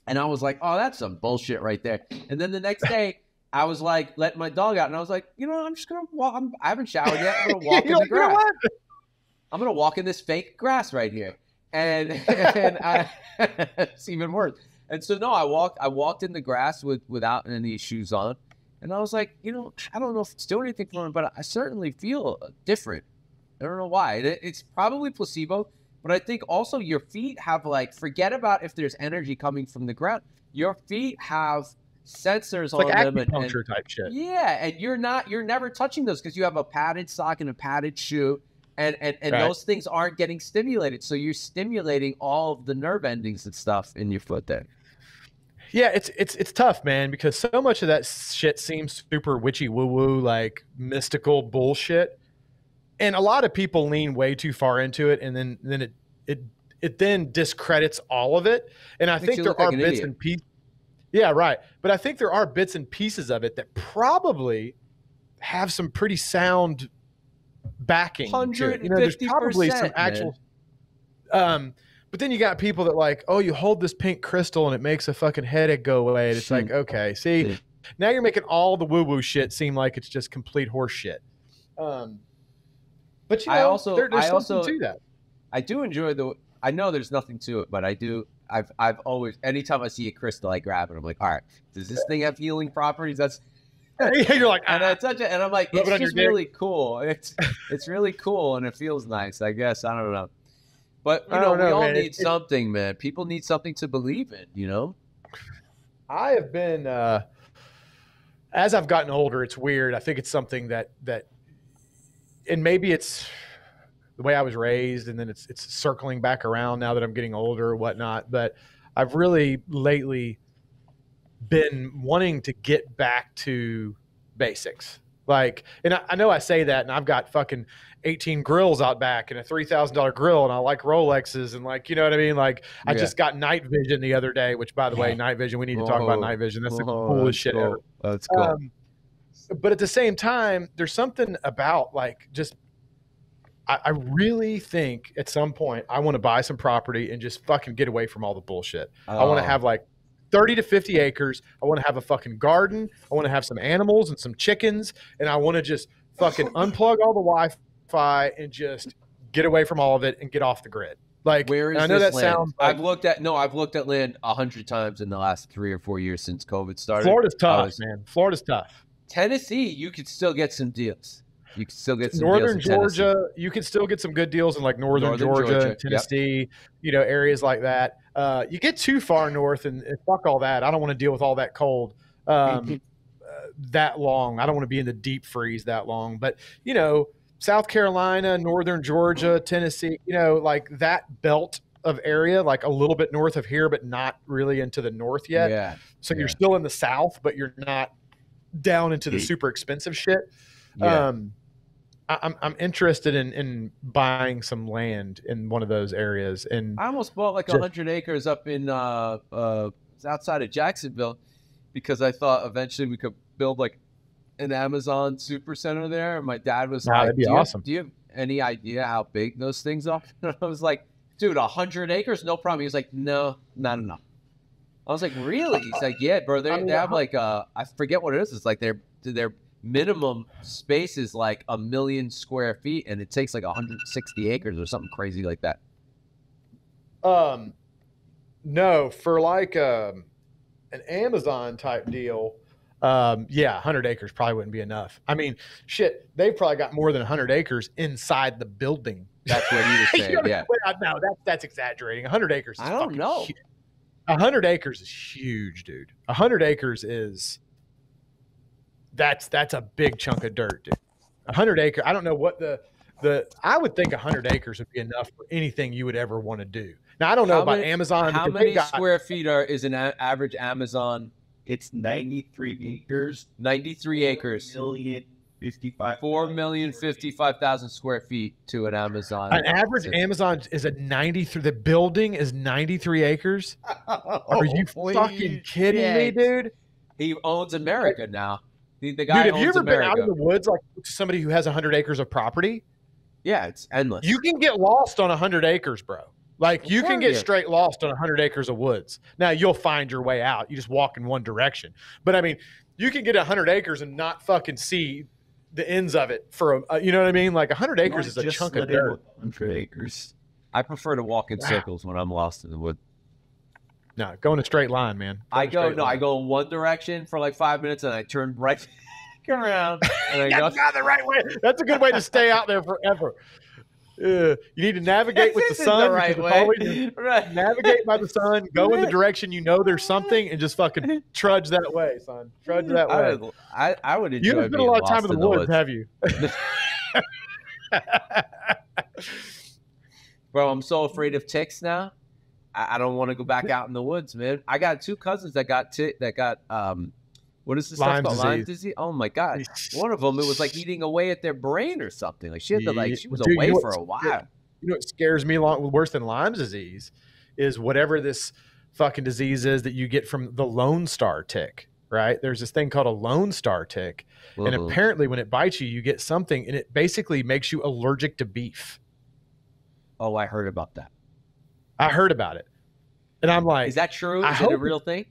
And I was like, oh, that's some bullshit right there. And then the next day, I was like, letting my dog out. And I was like, you know, I'm just going to walk. I haven't showered yet. I'm going to walk in the grass. I'm going to walk in this fake grass right here. And it's even worse. And so, no, I walked in the grass without any shoes on. And I was like, you know, I don't know if it's doing anything for me, but I certainly feel different. I don't know why. It's probably placebo. But I think also your feet have, like, forget about if there's energy coming from the ground. Your feet have sensors on them. Like acupuncture type shit. Yeah, and you're never touching those because you have a padded sock and a padded shoe. And right. Those things aren't getting stimulated. So you're stimulating all of the nerve endings and stuff in your foot there. Yeah, it's tough, man, because so much of that shit seems super witchy woo-woo, like mystical bullshit. And a lot of people lean way too far into it, and then it then discredits all of it. And I think there are bits and pieces. Yeah, right. But I think there are bits and pieces of it that probably have some pretty sound backing. 150%. You know, there's probably some actual. But then you got people that like, oh, you hold this pink crystal and it makes a fucking headache go away. And it's like, okay, see, now you're making all the woo-woo shit seem like it's just complete horse shit. But you know, there's something to that. I do enjoy I know there's nothing to it, but I do. I've always, anytime I see a crystal, I grab it. I'm like, all right, does this thing have healing properties? That's. You're like, and I touch it, and I'm like, it's just really cool. It's really cool, and it feels nice. I guess I don't know. But, you know, we all need something, man. People need something to believe in, you know? I have been, as I've gotten older, it's weird. I think it's something that, and maybe it's the way I was raised, and then it's circling back around now that I'm getting older or whatnot. But I've really lately been wanting to get back to basics. Like, and I know I say that, and I've got fucking 18 grills out back and a $3,000 grill, and I like Rolexes, and like, you know what I mean? Like, I just got night vision the other day, which, by the way, night vision, we need to talk about night vision. That's the coolest shit ever. That's cool. But at the same time, there's something about like just, I really think at some point I want to buy some property and just fucking get away from all the bullshit. I want to have like 30 to 50 acres. I want to have a fucking garden. I want to have some animals and some chickens. And I want to just fucking unplug all the Wi-Fi and just get away from all of it and get off the grid. Like, where is I know this that land? sounds like, I've looked at land 100 times in the last 3 or 4 years since COVID started. Florida's tough, man. Florida's tough. Tennessee, you could still get some deals. You can still get some Northern deals in Georgia. Tennessee. You can still get some good deals in like Northern Georgia, Tennessee, you know, areas like that. You get too far north and fuck all that. I don't want to deal with all that cold that long. I don't want to be in the deep freeze that long. But, you know, South Carolina, Northern Georgia, Tennessee, you know, like that belt of area, like a little bit north of here, but not really into the north yet. Yeah. So you're still in the South, but you're not down into the super expensive shit. Yeah. I'm interested in buying some land in one of those areas. And I almost bought like 100 acres up in outside of Jacksonville because I thought eventually we could build like an Amazon super center there. And my dad was like, that'd be awesome. Do you have any idea how big those things are? I was like, dude, 100 acres, no problem. He was like, no, not enough. I was like, really? He's like, yeah, bro. They have like I forget what it is. It's like their minimum space is like 1 million square feet, and it takes like 160 acres or something crazy like that. No, for like an Amazon type deal, 100 acres probably wouldn't be enough. I mean, shit, they've probably got more than 100 acres inside the building That's what he was saying. Yeah. No, that's exaggerating. 100 acres. Is I don't know. 100 acres is huge, dude. 100 acres is that's a big chunk of dirt, dude. 100 acres. I don't know what the I would think 100 acres would be enough for anything you would ever want to do. Now I don't know about Amazon. How many square feet is an average Amazon? It's 93 acres. 93 acres. 4,055,000 square feet to an Amazon. An average Amazon is a 93. The building is 93 acres. Are you fucking kidding me, dude? He owns America now. The guy dude, have owns you ever America. been out in the woods like somebody who has 100 acres of property? Yeah, it's endless. You can get lost on 100 acres, bro. Like you can get straight lost on 100 acres of woods. Now you'll find your way out. You just walk in one direction. But I mean, you can get 100 acres and not fucking see the ends of it for you know what I mean? Like 100 acres is a chunk of dirt. 100 acres. I prefer to walk in circles when I'm lost in the woods. No, go in a straight line, man. I go in one direction for like 5 minutes and I turn right around and I go the right way. That's a good way to stay out there forever. You need to navigate with the sun. The right way. Right. Navigate by the sun. Go in the direction you know there's something, and just fucking trudge that way, son. Trudge that way. I would enjoy. You haven't spent a lot of time in the woods, have you? Bro, I'm so afraid of ticks now. I don't want to go back out in the woods, man. I got 2 cousins that got what is this stuff called? Lyme disease? Oh my god! One of them, it was like eating away at their brain or something. Like she had to she was away for a while. You know what scares me worse than Lyme disease is whatever this fucking disease is that you get from the Lone Star tick. Right? There's this thing called a Lone Star tick, and apparently when it bites you, you get something, and it basically makes you allergic to beef. Oh, I heard about that. I heard about it, and I'm like, is that true? Is it a real thing?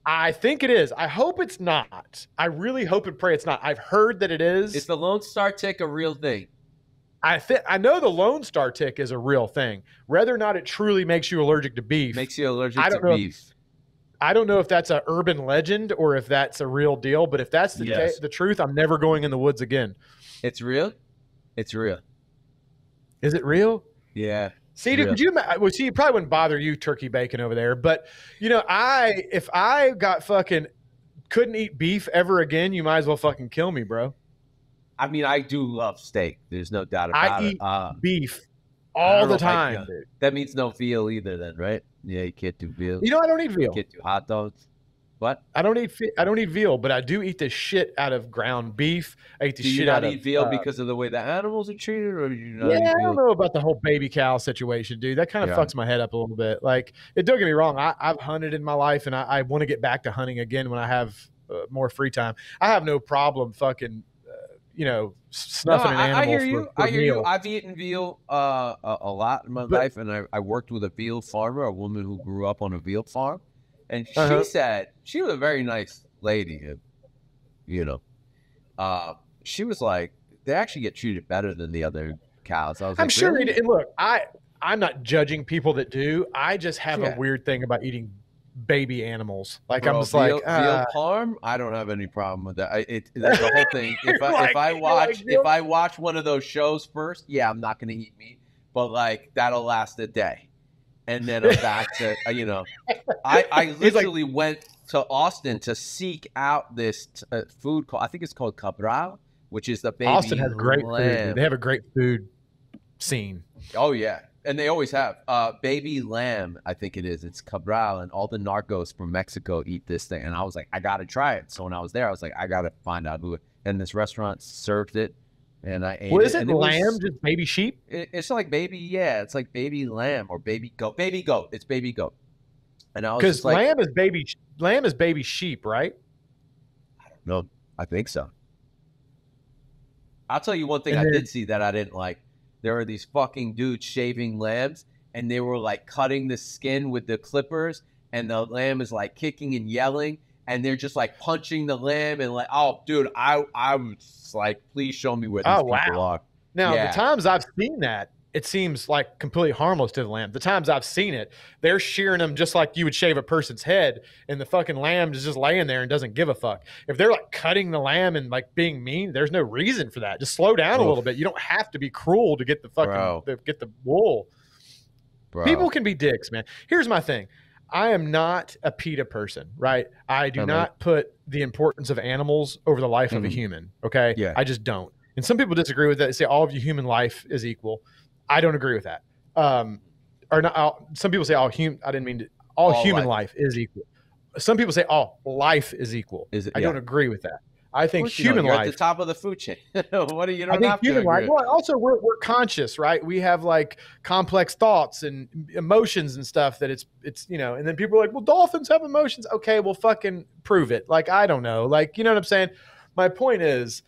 I think it is. I hope it's not. I really hope and pray it's not. I've heard that it is. Is the Lone Star tick a real thing? I know the Lone Star tick is a real thing. Whether or not it truly makes you allergic to beef. Makes you allergic to beef. I don't know if that's an urban legend or if that's a real deal, but if that's the truth, I'm never going in the woods again. It's real? It's real. Is it real? Yeah. See, dude, could you? Well, see, it probably wouldn't bother you, turkey bacon over there. But you know, if I got fucking couldn't eat beef ever again, you might as well fucking kill me, bro. I mean, I do love steak. There's no doubt about it. I eat beef all the time, dude. That means no veal either, then, right? Yeah, you can't do veal. You know, I don't eat veal. You can't do hot dogs. What? I don't eat veal, but I do eat the shit out of ground beef. I eat the shit out of. Do you not eat veal because of the way the animals are treated, or do you not? Yeah, I don't know about the whole baby cow situation, dude. That kind of fucks my head up a little bit. Like, don't get me wrong. I've hunted in my life, and I want to get back to hunting again when I have more free time. I have no problem fucking, snuffing an animal. I hear you. I've eaten veal a lot in my life, and I worked with a veal farmer, a woman who grew up on a veal farm. And she said, she was a very nice lady, she was like, they actually get treated better than the other cows. I was I'm sure. Really? And look, I'm not judging people that do. I just have a weird thing about eating baby animals. Like, bro, I'm just veal parm. I don't have any problem with that. That's the whole thing. If I watch one of those shows first, I'm not going to eat meat, but like that'll last a day. And then I'm back to, I literally went to Austin to seek out this food called, I think it's called cabral, which is the baby Austin has great food. They have a great food scene. Oh, yeah. And they always have. Baby lamb, I think it is. It's cabral, and all the narcos from Mexico eat this thing. And I was like, I got to try it. So when I was there, I was like, I got to find out who. And this restaurant served it. And I ate it. What is it? Lamb? Just baby sheep? It's like baby, it's like baby lamb or baby goat. Baby goat. It's baby goat. And I was because lamb is baby sheep, right? I don't know. I think so. I'll tell you one thing I did see that I didn't like. There were these fucking dudes shaving lambs, and they were like cutting the skin with the clippers, and the lamb is like kicking and yelling. And they're just like punching the lamb and like, oh, dude, I was like, please show me where these people are. Now, the times I've seen that, it seems like completely harmless to the lamb. The times I've seen it, they're shearing them just like you would shave a person's head, and the fucking lamb is just laying there and doesn't give a fuck. If they're like cutting the lamb and like being mean, there's no reason for that. Just slow down a little bit. You don't have to be cruel to get the fucking get the wool. Bro. People can be dicks, man. Here's my thing. I am not a PETA person, right? I do not put the importance of animals over the life of a human, okay? Yeah. I just don't. And some people disagree with that. They say all of your human life is equal. I don't agree with that. Or not. Some people say all human. I didn't mean to. All human life is equal. Some people say all life is equal. I don't agree with that. I think human life at the top of the food chain. What do you? I think human life. Well, also we're conscious, right? We have like complex thoughts and emotions and stuff that it's and then people are like, well, dolphins have emotions. Okay, well, fucking prove it. Like I don't know. Like you know what I'm saying? My point is,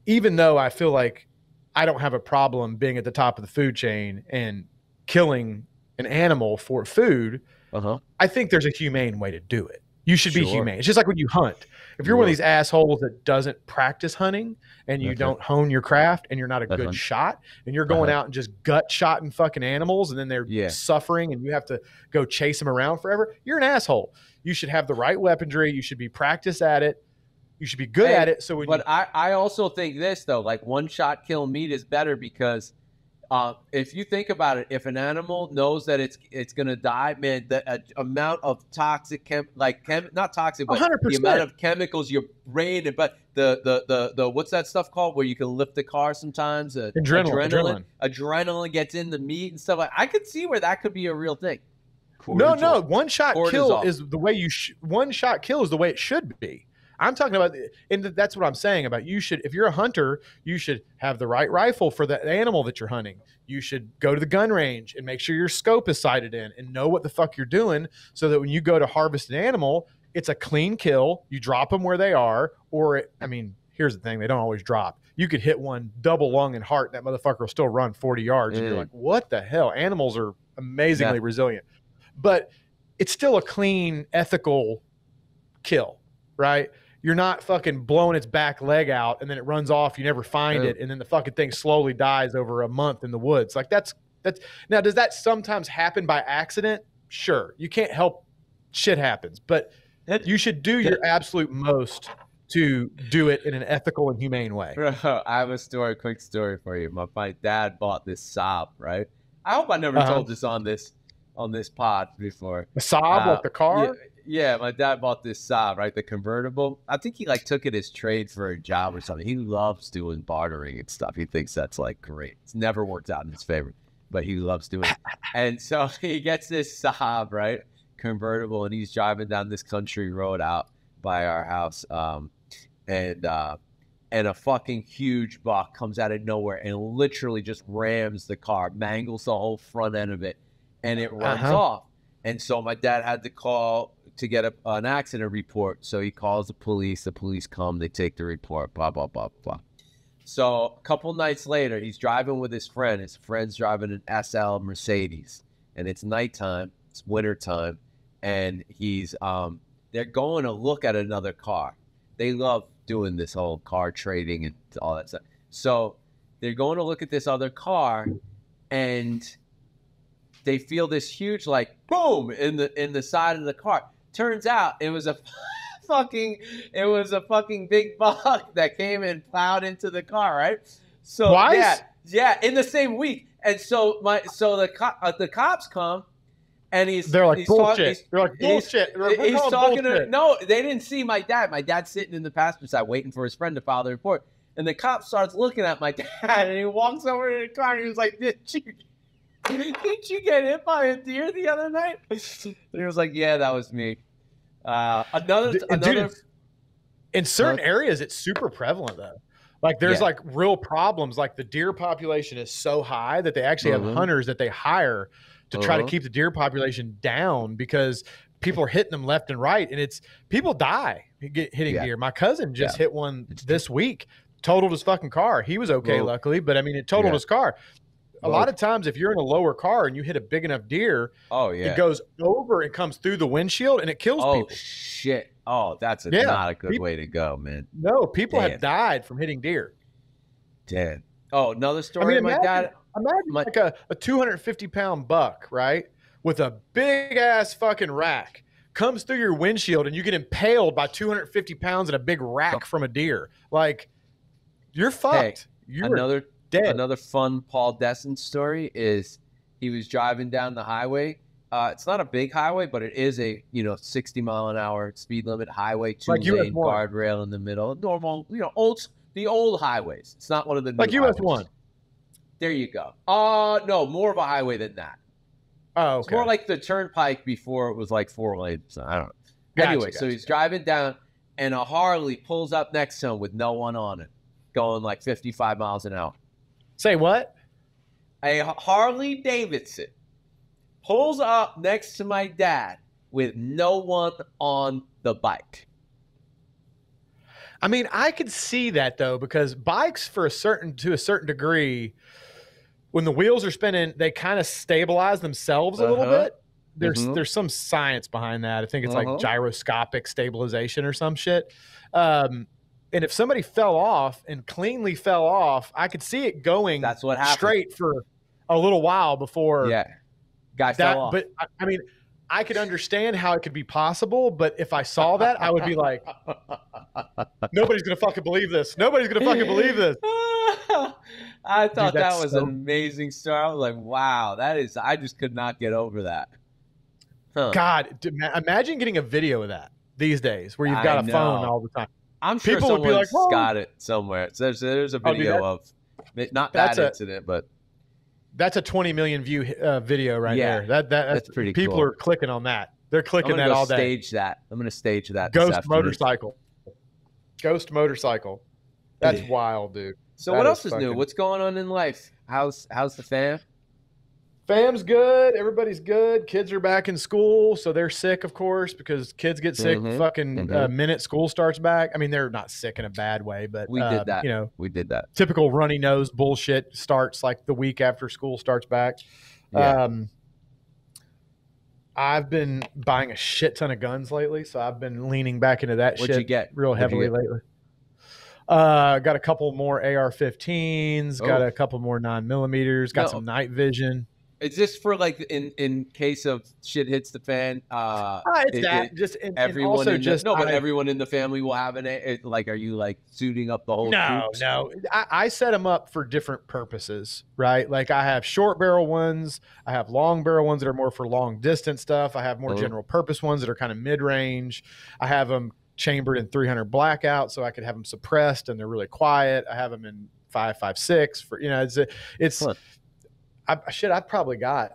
even though I feel like I don't have a problem being at the top of the food chain and killing an animal for food, I think there's a humane way to do it. You should be humane. It's just like when you hunt. If you're one of these assholes that doesn't practice hunting and you don't hone your craft and you're not a good shot and you're going out and just gut shotting fucking animals and then they're suffering and you have to go chase them around forever, you're an asshole. You should have the right weaponry. You should be practiced at it. You should be good at it. So when I also think this though, like one shot kill meat is better because if you think about it, if an animal knows that it's gonna die, man, the amount of toxic not toxic, but 100%. The amount of chemicals your brain but the what's that stuff called where you can lift the car sometimes? Adrenaline gets in the meat and stuff. I could see where that could be a real thing. No, one shot kill is the way one shot kill is the way it should be. I'm talking about, and that's what I'm saying about you should, if you're a hunter, you should have the right rifle for the animal that you're hunting. You should go to the gun range and make sure your scope is sighted in and know what the fuck you're doing so that when you go to harvest an animal, it's a clean kill. You drop them where they are, here's the thing. They don't always drop. You could hit one double lung and heart. And that motherfucker will still run 40 yards. And you're like, what the hell? Animals are amazingly resilient, but it's still a clean, ethical kill, right? You're not fucking blowing its back leg out and then it runs off. You never find it. And then the fucking thing slowly dies over a month in the woods. Like that's now, does that sometimes happen by accident? Sure. You can't help shit happens, but you should do your absolute most to do it in an ethical and humane way. Bro, I have a quick story for you. My dad bought this Saab, right? I hope I never told this on this pod before. The Saab, like the car? Yeah, my dad bought this Saab, right? The convertible. I think he took it as trade for a job or something. He loves doing bartering and stuff. He thinks that's great. It's never worked out in his favor, but he loves doing it. And so he gets this Saab, right? Convertible, and he's driving down this country road out by our house. And a fucking huge buck comes out of nowhere and literally just rams the car, mangles the whole front end of it, and it runs off. And so my dad had to call to get an accident report. So he calls the police come, they take the report, blah, blah, blah, blah. So a couple nights later, he's driving with his friend. His friend's driving an SL Mercedes, and it's nighttime, it's wintertime, and they're going to look at another car. They love doing this whole car trading and all that stuff. So they're going to look at this other car, and they feel this huge boom in the side of the car. Turns out it was a fucking big buck that came and plowed into the car, right? So twice? Yeah, in the same week. And so the cops come, and they're like bullshit. They're like bullshit. He's talking to no, they didn't see my dad. My dad's sitting in the passenger side waiting for his friend to file the report. And the cop starts looking at my dad, and he walks over to the car, and he was like, Did you get hit by a deer the other night? And he was like, yeah, that was me. Dude, in certain areas, it's super prevalent though. Like there's real problems. Like the deer population is so high that they actually have hunters that they hire to try to keep the deer population down because people are hitting them left and right, and people die hitting deer. My cousin just hit one this week, totaled his fucking car. He was okay, luckily, but it totaled his car. A lot of times, if you're in a lower car and you hit a big enough deer, it goes over and comes through the windshield and it kills people. Oh, shit. Oh, that's not a good way to go, man. No, people have died from hitting deer. Damn. Oh, another story. Imagine like a 250-pound buck, right, with a big ass fucking rack comes through your windshield, and you get impaled by 250 pounds and a big rack from a deer. Like, you're fucked. You're dead. Another fun Paul Desind story is he was driving down the highway. It's not a big highway, but it is a 60-mile-an-hour speed limit highway, 2-lane guardrail in the middle. Normal, the old highways. It's not one of the new like US highways. 1. There you go. No, more of a highway than that. Oh, okay. It's more like the turnpike before it was like 4 lanes. I don't know. Gotcha, Anyway, so he's driving down, and a Harley pulls up next to him with no one on it, going like 55 miles an hour. Say what? A Harley Davidson pulls up next to my dad with no one on the bike. I mean, I could see that though, because bikes to a certain degree, when the wheels are spinning, they kind of stabilize themselves a little bit. There's some science behind that. I think it's like gyroscopic stabilization or some shit. And if somebody fell off and cleanly fell off, I could see it going That's what happened. Straight for a little while before. Yeah. Guy fell off. But I mean, I could understand how it could be possible, but if I saw that, I would be like, nobody's going to fucking believe this. Nobody's going to fucking believe this. I thought Dude, that was an amazing story. I was like, wow, I just could not get over that. Huh. God, imagine getting a video of that these days where you've got a phone all the time. I'm sure people would be like, someone's got it somewhere. There's a video of, not that incident, but. That's a 20 million view video right there. That's pretty cool. People are clicking on that. They're clicking that all day. I'm going to stage that. Ghost motorcycle. That's wild, dude. So what else is new? What's going on in life? How's the fam? Fam's good. Everybody's good. Kids are back in school, so they're sick, of course, because kids get sick minute school starts back. I mean, they're not sick in a bad way, but we did that. We did that. Typical runny nose bullshit starts like the week after school starts back. Yeah. I've been buying a shit ton of guns lately, so I've been leaning back into that What'd you get? Real heavily lately. Got a couple more AR-15s, got a couple more 9mm, got some night vision. Is this for like in case of shit hits the fan? Everyone in the family will have like, are you like suiting up the whole? No. I set them up for different purposes, right? Like I have short barrel ones, I have long barrel ones that are more for long distance stuff. I have more general purpose ones that are kind of mid range. I have them chambered in 300 blackout, so I could have them suppressed and they're really quiet. I have them in 5.56 for it's. I've probably got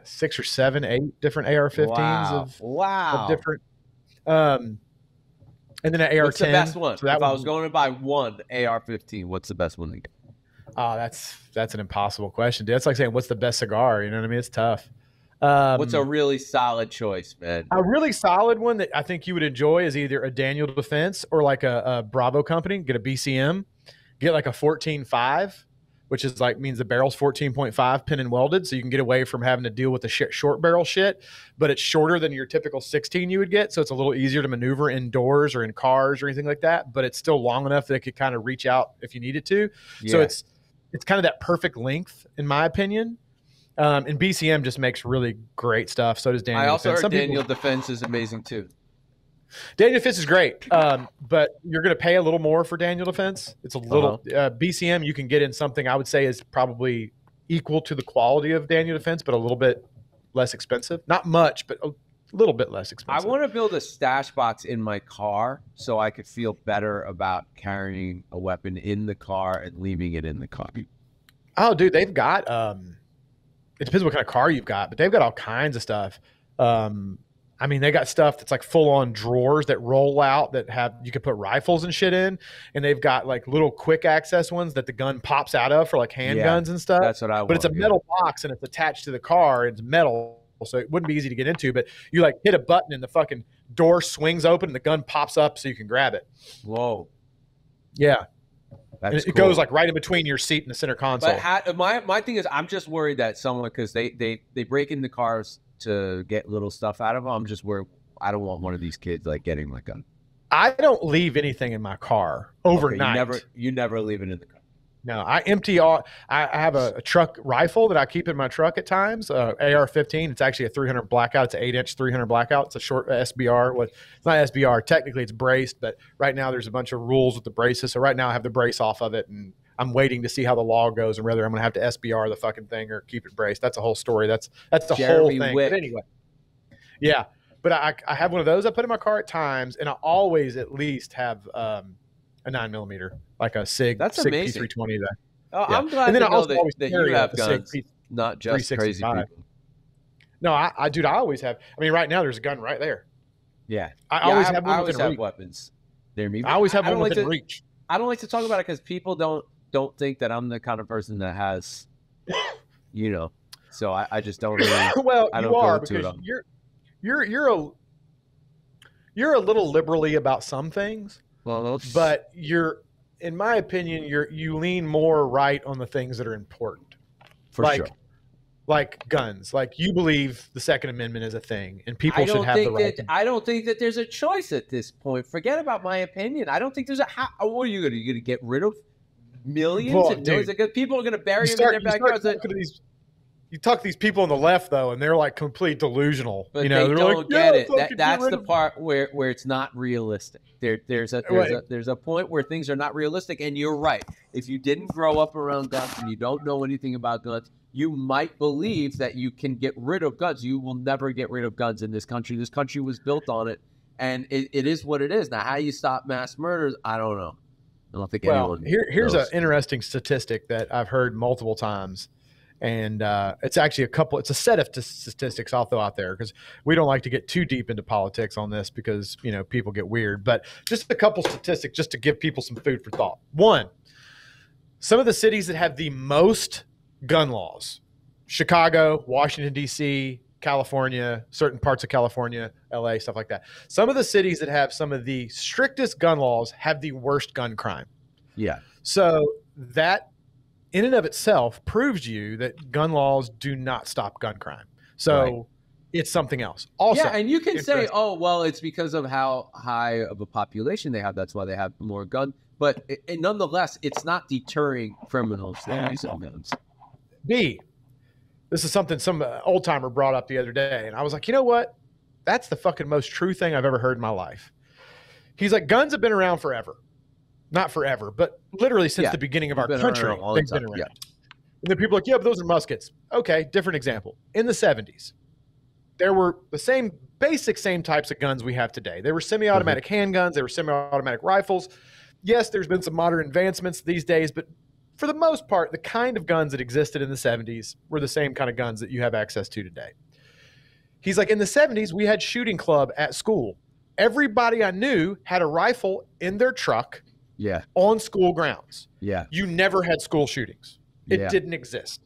6 or 7, 8 different AR-15s of different. And then an AR-10. What's the best one? So if I was going to buy one AR-15, what's the best one to get? Oh, that's an impossible question, dude. That's like saying what's the best cigar. You know what I mean? It's tough. What's a really solid choice, man? A really solid one that I think you would enjoy is either a Daniel Defense or like a Bravo company. Get a BCM, get like a 14.5. Which is like means the barrel's 14.5 pin and welded, so you can get away from having to deal with the short barrel shit, but it's shorter than your typical 16 you would get, so it's a little easier to maneuver indoors or in cars or anything like that, but it's still long enough that it could kind of reach out if you needed to. Yeah. So it's kind of that perfect length, in my opinion. And BCM just makes really great stuff. So does Daniel Defense. I also heard Daniel Defense is amazing too. Daniel Defense is great, but you're going to pay a little more for Daniel Defense. It's a little BCM you can get in something I would say is probably equal to the quality of Daniel Defense, but a little bit less expensive. Not much, but a little bit less expensive. I want to build a stash box in my car so I could feel better about carrying a weapon in the car and leaving it in the car. Oh, dude, they've got it depends what kind of car you've got, but they've got all kinds of stuff. I mean, they got stuff that's like full-on drawers that roll out that have you can put rifles and shit in, and they've got like little quick access ones that the gun pops out of for like handguns and stuff. That's what I want. But it's a metal box and it's attached to the car. It's metal, so it wouldn't be easy to get into. But you like hit a button and the fucking door swings open and the gun pops up so you can grab it. Whoa. Yeah. That's it goes like right in between your seat and the center console. But my thing is, I'm just worried that someone, because they break into cars to get little stuff out of them. I'm just worried. I don't want one of these kids like getting like a. I don't leave anything in my car overnight. Okay, you never leave it in the car. No, I empty all. I have a truck rifle that I keep in my truck at times. AR-15. It's actually a 300 blackout. It's an 8-inch 300 blackout. It's a short SBR. Well, it's not SBR. Technically, it's braced, but right now there's a bunch of rules with the braces. So right now I have the brace off of it, and I'm waiting to see how the law goes and whether I'm going to have to SBR the fucking thing or keep it braced. That's a whole story. That's the Jeremy whole thing. Wick. But anyway, yeah. But I have one of those I put in my car at times, and I always at least have a 9mm, like a SIG. That's SIG amazing. P320. That. Oh, Yeah. I'm glad And then to I know also always that you carry have the SIG guns, not just crazy 365. people. No, dude, I always have. I mean, right now there's a gun right there. Yeah. I always have I one always within have reach. weapons. Near me. I always have I one don't like within to- reach. I don't like to talk about it because people don't think that I'm the kind of person that has, you know. So I just don't really. Well, I don't you go are into it because all. you're a little liberally about some things, Well, but in my opinion, you lean more right on the things that are important. for like, sure. Like guns. Like you believe the Second Amendment is a thing, and people should have the right. I don't think that there's a choice at this point. Forget about my opinion. I don't think there's a. What are you going to? You going to get rid of millions Well, and millions dude, of people are going to bury You them in their start backyards? talking to these. You talk to these people on the left though, and they're like complete delusional. But you know, they they're don't like, get "Yeah, it. fucking get That's rid the of-" part where it's not realistic. There's a point where things are not realistic, and you're right. If you didn't grow up around guns and you don't know anything about guns, you might believe that you can get rid of guns. You will never get rid of guns in this country. This country was built on it, and it is what it is. Now, how you stop mass murders, I don't know. I don't think Well, anyone. here's knows. an interesting statistic that I've heard multiple times, and it's actually it's a set of statistics I'll throw out there because we don't like to get too deep into politics on this because people get weird. But just a couple statistics just to give people some food for thought. One, some of the cities that have the most gun laws: Chicago, Washington D.C., California, certain parts of California, LA, stuff like that. Some of the cities that have some of the strictest gun laws have the worst gun crime. Yeah. So that in and of itself proves you that gun laws do not stop gun crime. So Right. it's something else. Also, Yeah, and you can say, interesting. oh, well, it's because of how high of a population they have. That's why they have more guns. But nonetheless, it's not deterring criminals from using guns. B, this is something some old timer brought up the other day. And I was like, you know what? That's the fucking most true thing I've ever heard in my life. He's like, guns have been around forever. Not forever, but literally since Yeah, the beginning of our been country, around all the they've been time, around. yeah. And then people are like, yeah, but those are muskets. Okay, different example. In the 70s, there were the same types of guns we have today. They were semi-automatic handguns. They were semi-automatic rifles. Yes, there's been some modern advancements these days, but for the most part, the kind of guns that existed in the 70s were the same kind of guns that you have access to today. He's like, in the 70s, we had shooting club at school. Everybody I knew had a rifle in their truck Yeah. on school grounds. Yeah. You never had school shootings. It Yeah. didn't exist.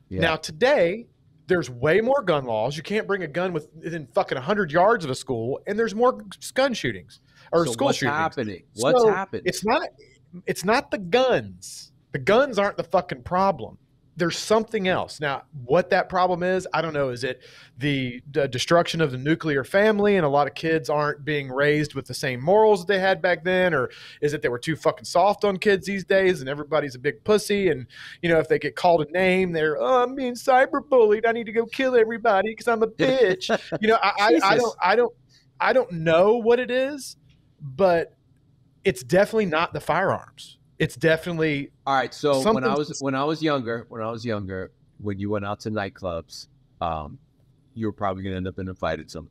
Yeah. Now, today, there's way more gun laws. You can't bring a gun within fucking 100 yards of a school, and there's more gun shootings or So school what's shootings. happening? What's So happening? It's not the guns. The guns aren't the fucking problem. There's something else. Now, what that problem is, I don't know. Is it the destruction of the nuclear family and a lot of kids aren't being raised with the same morals that they had back then? Or is it they were too fucking soft on kids these days and everybody's a big pussy? And, if they get called a name, they're, oh, I'm being cyberbullied. I need to go kill everybody because I'm a bitch. I don't know what it is, but it's definitely not the firearms. It's definitely All right. So when I something- was younger, when you went out to nightclubs, you were probably going to end up in a fight at some.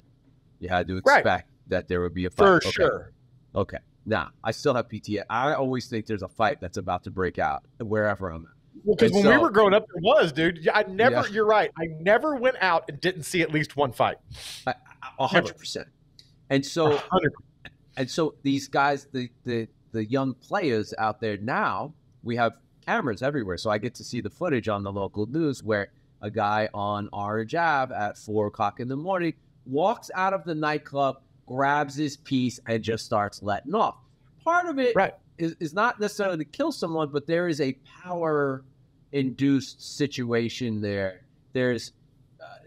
You had to Right. expect that there would be a fight. for Okay. sure. Okay. Now I still have PTSD. I always think there's a fight that's about to break out wherever I'm at. Well, because And when we so- were growing up, there was, dude. I never. Yeah. You're right. I never went out and didn't see at least one fight. 100%. And so 100%. And so these guys, the young players out there now, we have cameras everywhere. So I get to see the footage on the local news where a guy on Orange Ave at 4 o'clock in the morning walks out of the nightclub, grabs his piece, and just starts letting off. Part of it Right. is not necessarily to kill someone, but there is a power-induced situation there. There's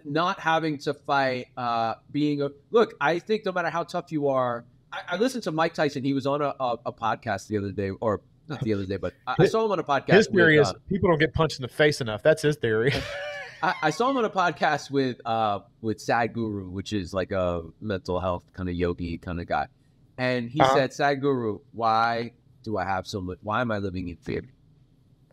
not having to fight, look, I think no matter how tough you are, I listened to Mike Tyson. He was on a podcast the other day, or not the other day, but I saw him on a podcast. His theory with, is people don't get punched in the face enough. That's his theory. I saw him on a podcast with Sadhguru, which is like a mental health kind of yogi kind of guy, and he said, "Sadhguru, why do I have so much? Why am I living in fear?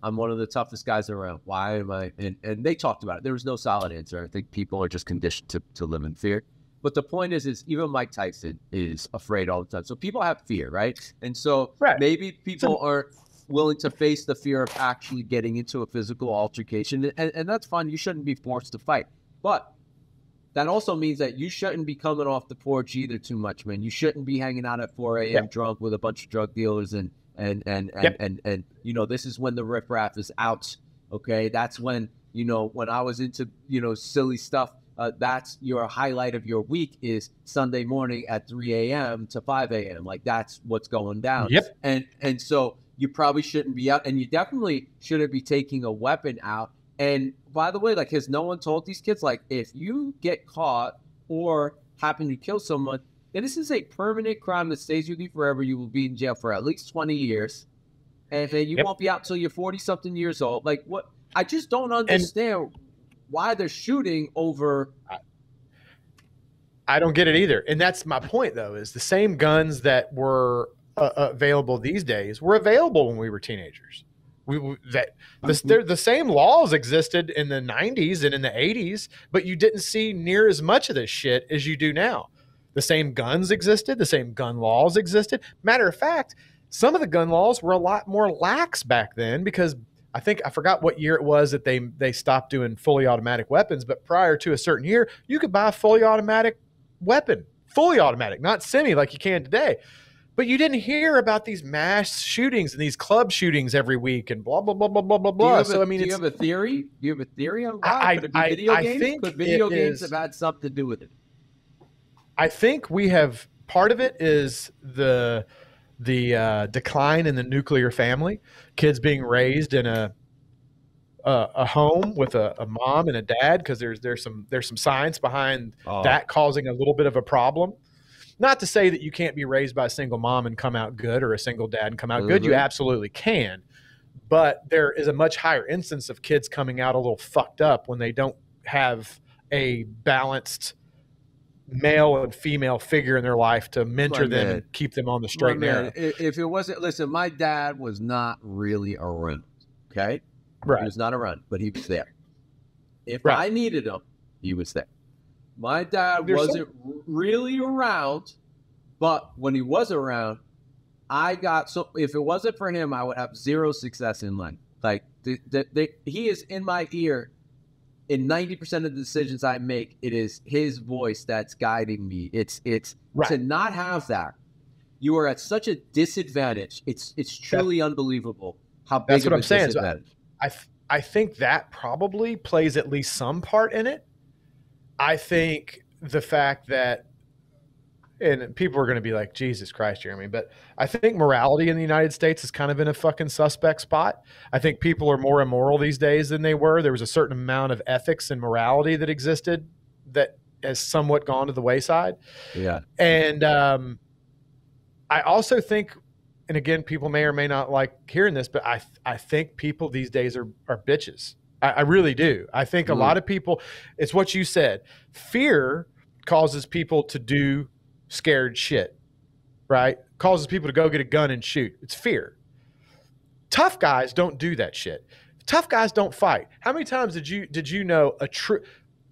I'm one of the toughest guys around. Why am I?" And they talked about it. There was no solid answer. I think people are just conditioned to live in fear. But the point is even Mike Tyson is afraid all the time. So people have fear, right? And so maybe people aren't willing to face the fear of actually getting into a physical altercation. And that's fine. You shouldn't be forced to fight. But that also means that you shouldn't be coming off the porch either too much, man. You shouldn't be hanging out at 4 a.m. drunk with a bunch of drug dealers and you know, this is when the riffraff is out. Okay. That's when, you know, when I was into, you know, silly stuff, that's your highlight of your week is Sunday morning at 3 a.m. to 5 a.m. Like that's what's going down. Yep. And so you probably shouldn't be out, and you definitely shouldn't be taking a weapon out. And by the way, like, has no one told these kids, like, if you get caught or happen to kill someone, then this is a permanent crime that stays with you forever. You will be in jail for at least 20 years. And then you won't be out until you're 40-something years old. Like, what? I just don't understand why they're shooting over. I don't get it either. And that's my point, though, is the same guns that were available these days were available when we were teenagers. The same laws existed in the 90s and in the 80s, but you didn't see near as much of this shit as you do now. The same guns existed. The same gun laws existed. Matter of fact, some of the gun laws were a lot more lax back then because I forgot what year it was that they stopped doing fully automatic weapons, but prior to a certain year, you could buy a fully automatic weapon, fully automatic, not semi like you can today. But you didn't hear about these mass shootings and these club shootings every week and blah, blah, blah, blah, blah, blah, blah. Do you have a theory? Do you have a theory on why? Could it be video games? Could video games have had something to do with it? I think we have – part of it is the decline in the nuclear family, kids being raised in a home with a mom and a dad, because there's some science behind that causing a little bit of a problem. Not to say that you can't be raised by a single mom and come out good, or a single dad and come out good. You absolutely can. But there is a much higher instance of kids coming out a little fucked up when they don't have a balanced male and female figure in their life to mentor them and keep them on the straight and narrow. If it wasn't, listen, my dad was not really around. Okay? Right. He was not around, but he was there. If I needed him, he was there. My dad wasn't really around, but when he was around, if it wasn't for him, I would have zero success in life. Like, he is in my ear in 90% of the decisions I make. It is his voice that's guiding me. It's to not have that. You are at such a disadvantage. It's truly unbelievable how big that's of what a I'm saying. disadvantage. So I think that probably plays at least some part in it. I think the fact that, and people are going to be like, Jesus Christ, Jeremy, but I think morality in the United States is kind of in a fucking suspect spot. I think people are more immoral these days than they were. There was a certain amount of ethics and morality that existed that has somewhat gone to the wayside. Yeah. And I also think, and again, people may or may not like hearing this, but I think people these days are bitches. I really do. I think a lot of people, it's what you said. Fear causes people to do scared shit, right? Causes people to go get a gun and shoot. It's fear. Tough guys don't do that shit. Tough guys don't fight. How many times did you know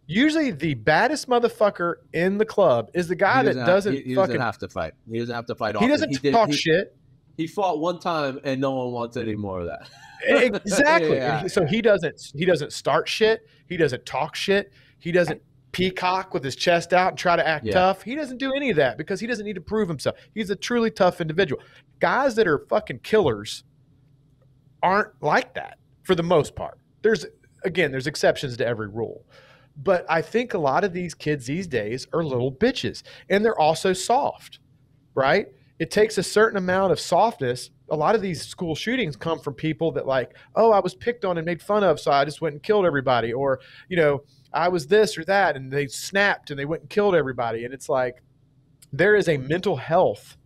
usually the baddest motherfucker in the club is the guy that doesn't he doesn't have to fight. He doesn't have to fight. He doesn't talk shit. He fought one time and no one wants any more of that. Exactly. So he doesn't start shit. He doesn't talk shit. He doesn't peacock with his chest out and try to act tough. He doesn't do any of that because he doesn't need to prove himself. He's a truly tough individual. Guys that are fucking killers aren't like that for the most part. There's exceptions to every rule. But I think a lot of these kids these days are little bitches, and they're also soft, right? It takes a certain amount of softness. A lot of these school shootings come from people that like, oh, I was picked on and made fun of, so I just went and killed everybody. Or, you know, I was this or that, and they snapped and they went and killed everybody. And it's like, there is a mental health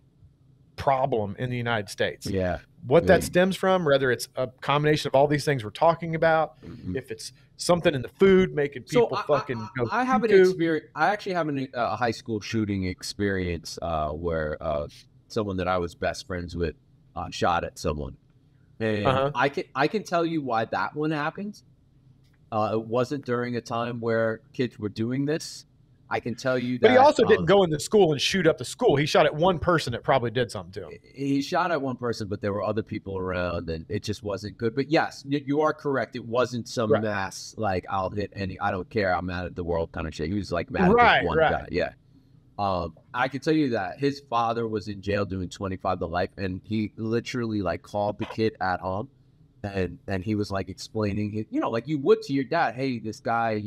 problem in the United States. Yeah. What that stems from, whether it's a combination of all these things we're talking about, if it's something in the food making people go I have an cuckoo. experience. I actually have a high school shooting experience where someone that I was best friends with shot at someone, and I can tell you why that one happened. It wasn't during a time where kids were doing this. I can tell you that. But he also didn't go into school and shoot up the school. He shot at one person that probably did something to him. He shot at one person, but there were other people around, and it just wasn't good. But yes, you are correct. It wasn't some mass, like, I'll hit any, I don't care, I'm mad at the world kind of shit. He was like mad at this one guy. Yeah. I can tell you that his father was in jail doing 25 to life, and he literally like called the kid at home, and he was like explaining it, like you would to your dad, hey, this guy,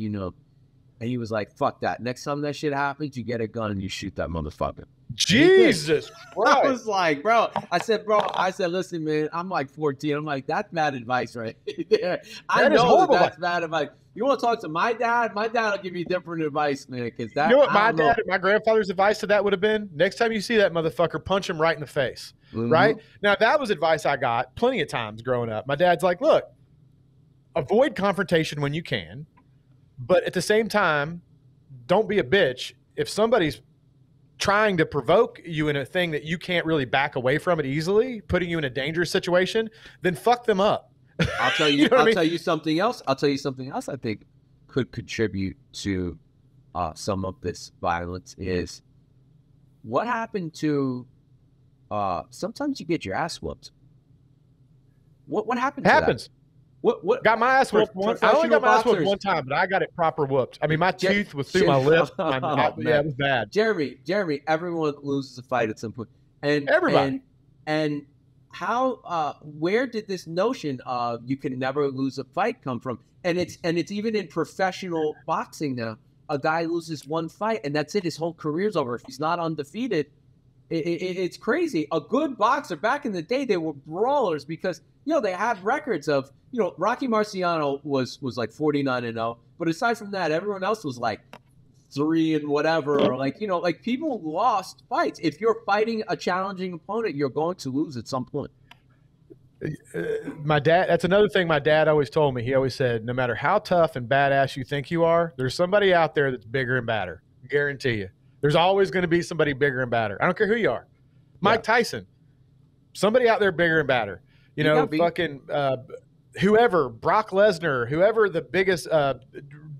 and he was like, fuck that. Next time that shit happens, you get a gun and you shoot that motherfucker. Jesus Christ. I was like, bro, I said, listen, man, I'm like 14. I'm like, that's bad advice right there. I know that's bad advice. You want to talk to my dad? My dad will give you different advice, man. Because that, you know what my grandfather's advice to that would have been? Next time you see that motherfucker, punch him right in the face. Right? Now, that was advice I got plenty of times growing up. My dad's like, look, avoid confrontation when you can. But at the same time, don't be a bitch. If somebody's trying to provoke you in a thing that you can't really back away from it easily, putting you in a dangerous situation, then fuck them up. I'll tell you. I'll tell you something else. I think could contribute to some of this violence is what happened to. Sometimes you get your ass whooped. What happened? Happens. To that? What got my ass whooped once? I only got my ass whooped one time, but I got it proper whooped. I mean, my tooth was through my lip. Yeah, it was bad. Jeremy, everyone loses a fight at some point, and everybody. And how? Where did this notion of you can never lose a fight come from? And it's even in professional boxing now. A guy loses one fight, and that's it. His whole career's over. If he's not undefeated, it's crazy. A good boxer back in the day, they were brawlers because they had records of Rocky Marciano was like 49-0, but aside from that, everyone else was like 3 and whatever, or like people lost fights. If you're fighting a challenging opponent, you're going to lose at some point. My dad, that's another thing my dad always told me. He always said, no matter how tough and badass you think you are, there's somebody out there that's bigger and badder. Guarantee you. There's always going to be somebody bigger and badder. I don't care who you are. Mike Tyson, somebody out there bigger and badder. Fucking whoever, Brock Lesnar, whoever the biggest,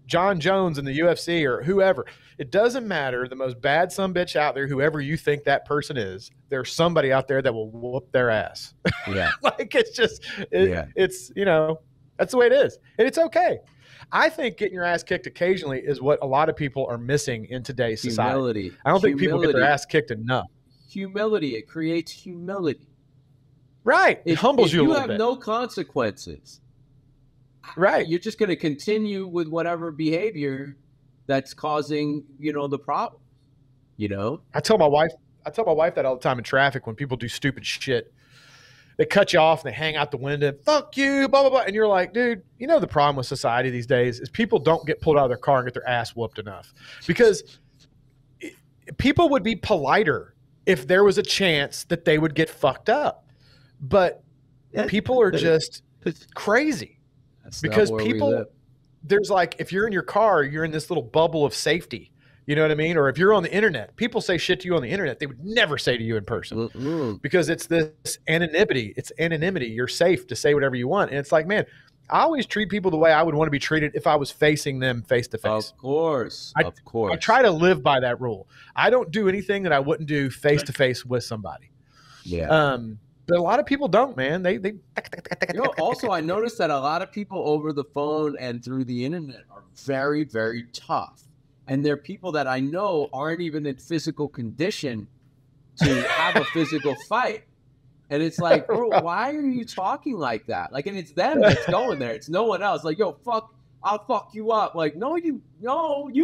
John Jones in the UFC or whoever. It doesn't matter. The most bad sumbitch out there, whoever you think that person is, there's somebody out there that will whoop their ass. Yeah. Like it's just, it's, that's the way it is. And it's okay. I think getting your ass kicked occasionally is what a lot of people are missing in today's society. I don't think people get their ass kicked enough. Humility. It creates humility. Right. It humbles you a little bit. You have no consequences. Right. You're just going to continue with whatever behavior that's causing, the problem. I tell my wife that all the time in traffic when people do stupid shit. They cut you off and they hang out the window. Fuck you, blah, blah, blah. And you're like, dude, the problem with society these days is people don't get pulled out of their car and get their ass whooped enough. Because people would be politer if there was a chance that they would get fucked up. But people are just crazy. Because people, there's like, if you're in your car, you're in this little bubble of safety. You know what I mean? Or if you're on the internet, people say shit to you on the internet they would never say to you in person because it's this anonymity. It's anonymity. You're safe to say whatever you want. And it's like, man, I always treat people the way I would want to be treated if I was facing them face to face. Of course. I try to live by that rule. I don't do anything that I wouldn't do face to face with somebody. Yeah. But a lot of people don't, man. They also, I noticed that a lot of people over the phone and through the internet are very, very tough. And there are people that I know aren't even in physical condition to have a physical fight. And it's like, bro, why are you talking like that? Like, and it's them that's going there. It's no one else. Like, yo, I'll fuck you up. Like, no, you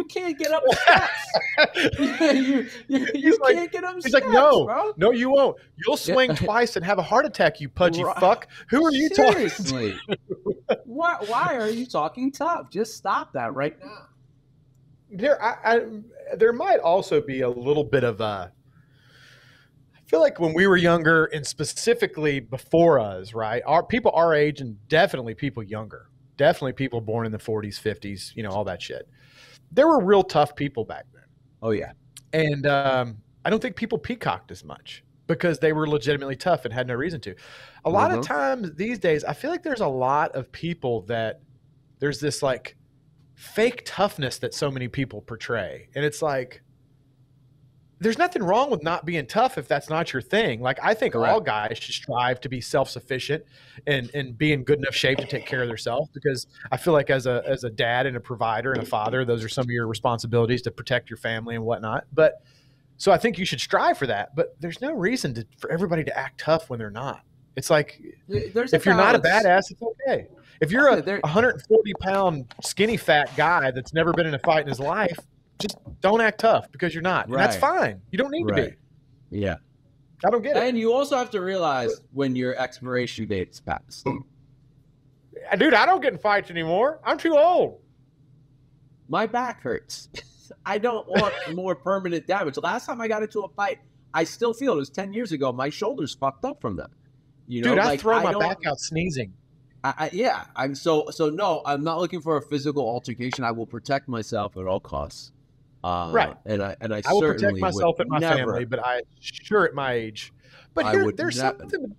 can't get up the steps. you can't get up the steps. He's like, no, you won't. You'll swing twice and have a heart attack, you pudgy fuck. Who are you talking to? Why are you talking tough? Just stop that right now. There might also be a little bit of I feel like when we were younger, and specifically before us, right? Our people our age and definitely people younger, definitely people born in the 40s, 50s, you know, all that shit. There were real tough people back then. Oh yeah. And I don't think people peacocked as much because they were legitimately tough and had no reason to. A lot of times these days, I feel like there's a lot of people that there's this like fake toughness that so many people portray. And it's like, there's nothing wrong with not being tough if that's not your thing. Like, I think all guys should strive to be self-sufficient and be in good enough shape to take care of themselves, because I feel like as a dad and a provider and a father, those are some of your responsibilities to protect your family and whatnot. But so I think you should strive for that, but there's no reason for everybody to act tough when they're not. It's like, if you're not a badass, it's okay. If you're a 140-pound skinny fat guy that's never been in a fight in his life, just don't act tough because you're not. And that's fine. You don't need to be. Yeah. I don't get it. And you also have to realize when your expiration date's passed. Dude, I don't get in fights anymore. I'm too old. My back hurts. I don't want more permanent damage. Last time I got into a fight, I still feel it was 10 years ago. My shoulders fucked up from them. You know, dude, like, I throw my back out sneezing. Yeah. I'm so no, I'm not looking for a physical altercation. I will protect myself at all costs. Right. And I will protect myself and my family, but I sure at my age. But there's something.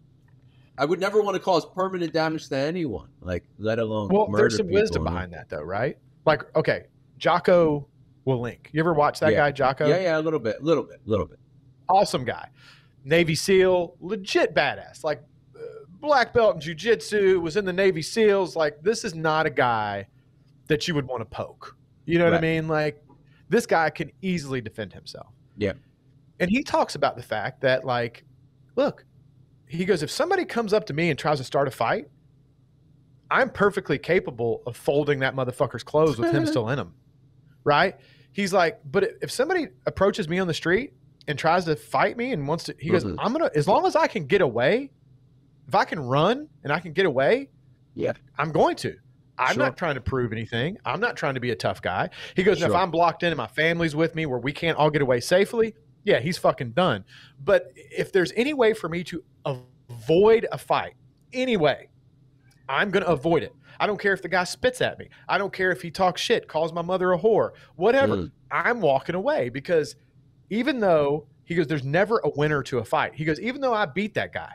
I would never want to cause permanent damage to anyone, like let alone murder there's some people, wisdom behind that, though, right? Like, okay, Jocko Willink. You ever watch that guy, Jocko? Yeah, a little bit. Awesome guy, Navy SEAL, legit badass. Like black belt in jiu-jitsu, was in the Navy SEALs. Like, this is not a guy that you would want to poke. You know what I mean? Like, this guy can easily defend himself. Yeah. And he talks about the fact that, like, look, he goes, if somebody comes up to me and tries to start a fight, I'm perfectly capable of folding that motherfucker's clothes with him still in them. Right? He's like, but if somebody approaches me on the street and tries to fight me and wants to, he goes, I'm going to, as long as I can get away, if I can run and I can get away, I'm going to. I'm not trying to prove anything. I'm not trying to be a tough guy. He goes, if I'm blocked in and my family's with me where we can't all get away safely, yeah, he's fucking done. But if there's any way for me to avoid a fight, anyway, I'm going to avoid it. I don't care if the guy spits at me. I don't care if he talks shit, calls my mother a whore, whatever. I'm walking away, because even though, he goes, there's never a winner to a fight. He goes, even though I beat that guy,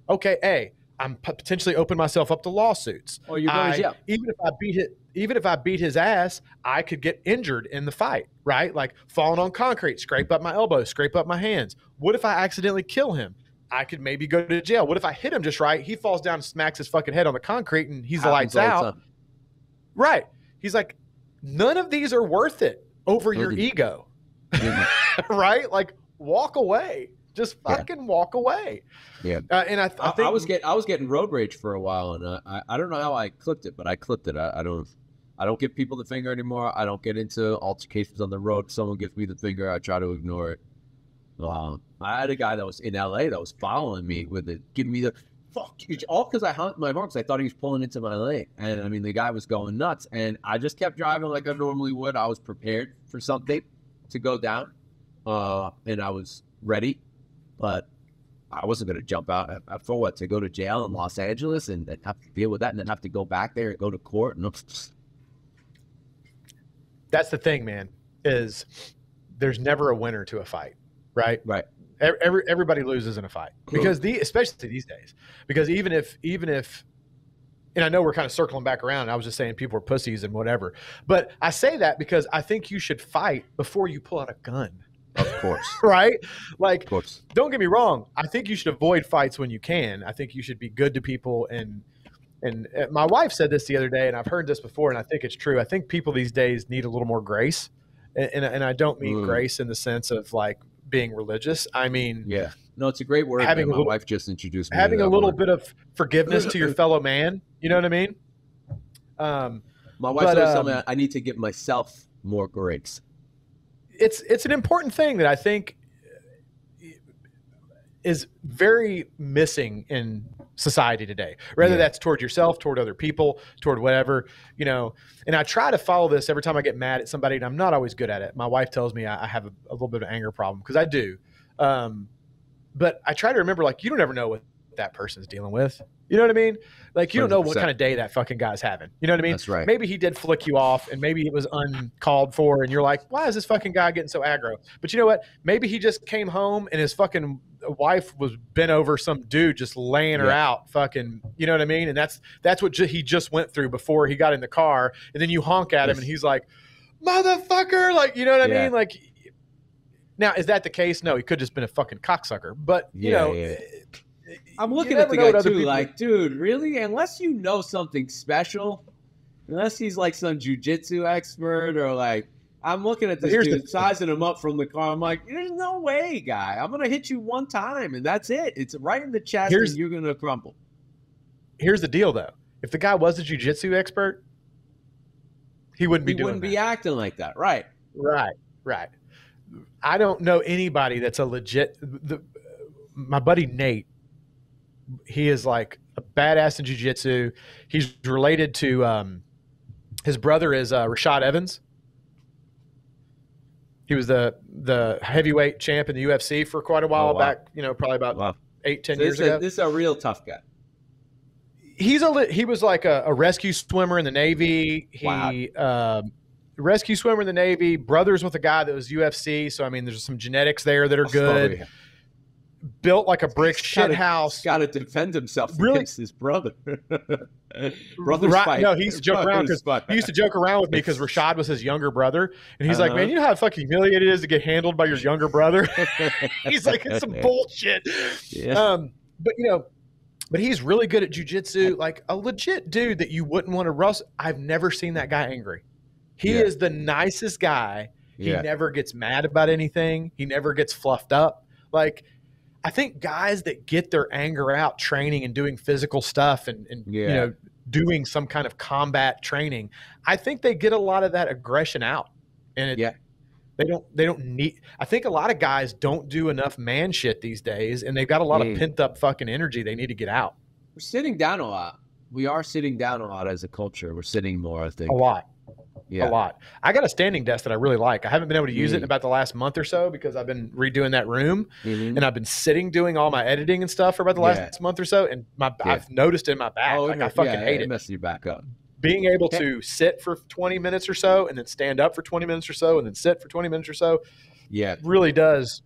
okay, I'm potentially opening myself up to lawsuits. Oh, you're going to jail. Even if I beat his ass, I could get injured in the fight, right? Like falling on concrete, scrape up my elbows, scrape up my hands. What if I accidentally kill him? I could maybe go to jail. What if I hit him just right? He falls down and smacks his fucking head on the concrete and he's lights out. Right. He's like, none of these are worth it over your ego. Right? Like, walk away. Just fucking walk away. Yeah. And I think I was getting road rage for a while, and I don't know how I clipped it, but I clipped it. I don't give people the finger anymore. I don't get into altercations on the road. If someone gives me the finger, I try to ignore it. I had a guy that was in LA that was following me with it, giving me the fuck you, all because I honked my horn because I thought he was pulling into my lane. And I mean, the guy was going nuts, and I just kept driving like I normally would. I was prepared for something to go down, and I was ready. But I wasn't going to jump out for what? To go to jail in Los Angeles and have to deal with that and then have to go back there and go to court. And that's the thing, man, is there's never a winner to a fight, right? Right. Everybody loses in a fight, because especially these days, because even if, and I know we're kind of circling back around, I was just saying people are pussies and whatever, but I say that because I think you should fight before you pull out a gun. Of course. Right? Like, of course. Don't get me wrong. I think you should avoid fights when you can. I think you should be good to people. And my wife said this the other day, and I've heard this before, and I think it's true. I think people these days need a little more grace. And I don't mean grace in the sense of like being religious. I mean, yeah. No, it's a great word. My wife just introduced me. Having a little bit of forgiveness to your fellow man. You know what I mean? My wife always told me I need to give myself more grace. It's an important thing that I think is very missing in society today, whether that's toward yourself, toward other people, toward whatever, you know. And I try to follow this every time I get mad at somebody, and I'm not always good at it. My wife tells me I have a little bit of an anger problem, because I do. But I try to remember, like, you don't ever know what that person's dealing with. You know what I mean? Like, you don't know what 100%. kind of day that fucking guy's having. You know what I mean? That's right. Maybe he did flick you off and maybe it was uncalled for and you're like, why is this fucking guy getting so aggro? But you know what? Maybe he just came home and his fucking wife was bent over some dude just laying her out fucking, you know what I mean? And that's what he just went through before he got in the car. And then you honk at him and he's like, motherfucker. Like, you know what I mean? Like, now, is that the case? No, he could just been a fucking cocksucker. But, you know, I'm looking at the guy too, like, dude, really? Unless you know something special, unless he's like some jujitsu expert or like, I'm looking at this dude, sizing him up from the car. I'm like, there's no way, guy. I'm going to hit you one time and that's it. It's right in the chest and you're going to crumble. Here's the deal, though. If the guy was a jujitsu expert, he wouldn't be doing that. He wouldn't be acting like that. Right. Right. I don't know anybody that's a legit. My buddy Nate, he is like a badass in jiu-jitsu. He's related to his brother is Rashad Evans. He was the heavyweight champ in the UFC for quite a while back, you know, probably about 8-10 years ago. This is a real tough guy. He was like a rescue swimmer in the Navy. He rescue swimmer in the Navy, brothers with a guy that was UFC. So, I mean, there's some genetics there that are good. Oh, yeah. Built like a brick shit house. Got to defend himself against his brother. Brother's fight. No, he used to joke around because he used to joke around with me because Rashad was his younger brother, and he's like, "Man, you know how fucking humiliating it is to get handled by your younger brother." He's like, "It's some bullshit." Yeah. But you know, but he's really good at jujitsu, like a legit dude that you wouldn't want to wrestle. I've never seen that guy angry. He is the nicest guy. He never gets mad about anything. He never gets fluffed up. Like, I think guys that get their anger out training and doing physical stuff and you know, doing some kind of combat training, I think they get a lot of that aggression out. And they don't need, I think a lot of guys don't do enough man shit these days, and they've got a lot of pent up fucking energy they need to get out. We're sitting down a lot. We are sitting down a lot as a culture. We're sitting more, I think. A lot. A lot. I got a standing desk that I really like. I haven't been able to use it in about the last month or so because I've been redoing that room, and I've been sitting doing all my editing and stuff for about the last month or so. And I've noticed in my back, like I fucking hate it. Messing your back up. Being able to sit for 20 minutes or so, and then stand up for 20 minutes or so, and then sit for 20 minutes or so, really does.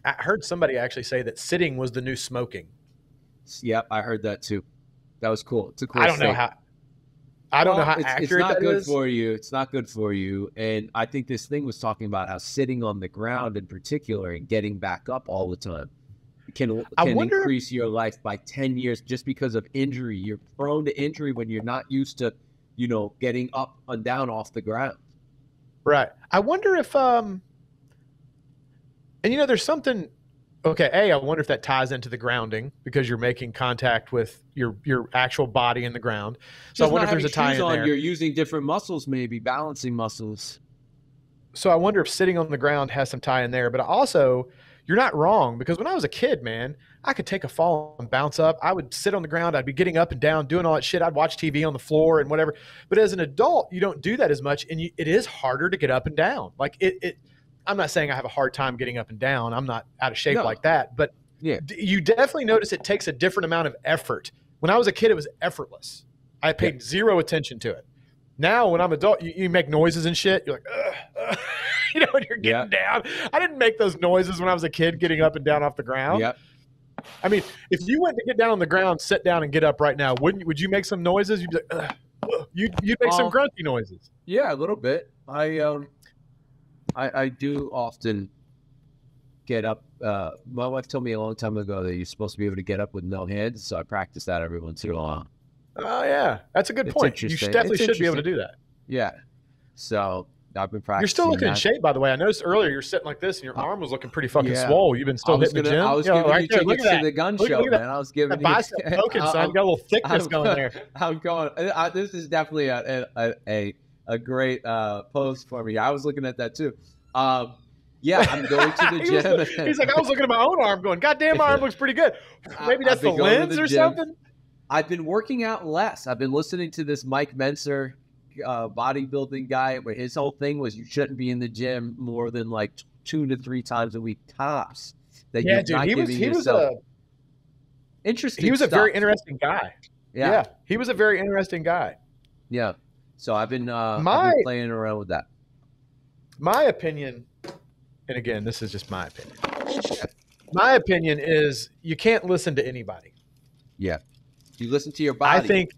I heard somebody actually say that sitting was the new smoking. Yep, I heard that too. That was cool. It's a cool. I don't know how accurate it's not good is. For you. It's not good for you. And I think this thing was talking about how sitting on the ground in particular and getting back up all the time can increase your life by 10 years just because of injury. You're prone to injury when you're not used to, you know, getting up and down off the ground. Right. I wonder if and you know, there's something. Okay, I wonder if that ties into the grounding because you're making contact with your actual body in the ground. So I wonder if there's a tie in there. You're using different muscles, maybe balancing muscles. So I wonder if sitting on the ground has some tie in there. But also, you're not wrong, because when I was a kid, man, I could take a fall and bounce up. I would sit on the ground. I'd be getting up and down, doing all that shit. I'd watch TV on the floor and whatever. But as an adult, you don't do that as much, and it is harder to get up and down. Like I'm not saying I have a hard time getting up and down. I'm not out of shape like that. But you definitely notice it takes a different amount of effort. When I was a kid, it was effortless. I paid zero attention to it. Now, when I'm adult, you make noises and shit. You're like, you know, when you're getting down. I didn't make those noises when I was a kid getting up and down off the ground. Yep. I mean, if you went to get down on the ground, sit down and get up right now, would you make some noises? You'd be like, you'd make some grunty noises. Yeah, a little bit. I do often get up. My wife told me a long time ago that you're supposed to be able to get up with no hands, so I practice that every once in a while. Oh, yeah. That's a good point. You definitely should be able to do that. Yeah. So I've been practicing. You're still looking in shape, by the way. I noticed earlier you're sitting like this and your arm was looking pretty fucking swole. You've been still hitting the gym? I was giving you tickets to the gun show, man. I was giving you. Bicep poking, son. You got a little thickness going there. I'm going. This is definitely a great post for me. I was looking at that too. Yeah, I'm going to the gym. He's like, I was looking at my own arm going, God damn, my arm looks pretty good. Maybe that's the lens or something? I've been working out less. I've been listening to this Mike Menser bodybuilding guy where his whole thing was you shouldn't be in the gym more than like 2 to 3 times a week tops. that Yeah, you're dude, not he was giving he was yourself. a Interesting. he was a stuff. very interesting guy. Yeah. He was a very interesting guy. Yeah. So I've been My playing around with that. my opinion, and again, this is just my opinion. My opinion is you can't listen to anybody. Yeah. You listen to your body.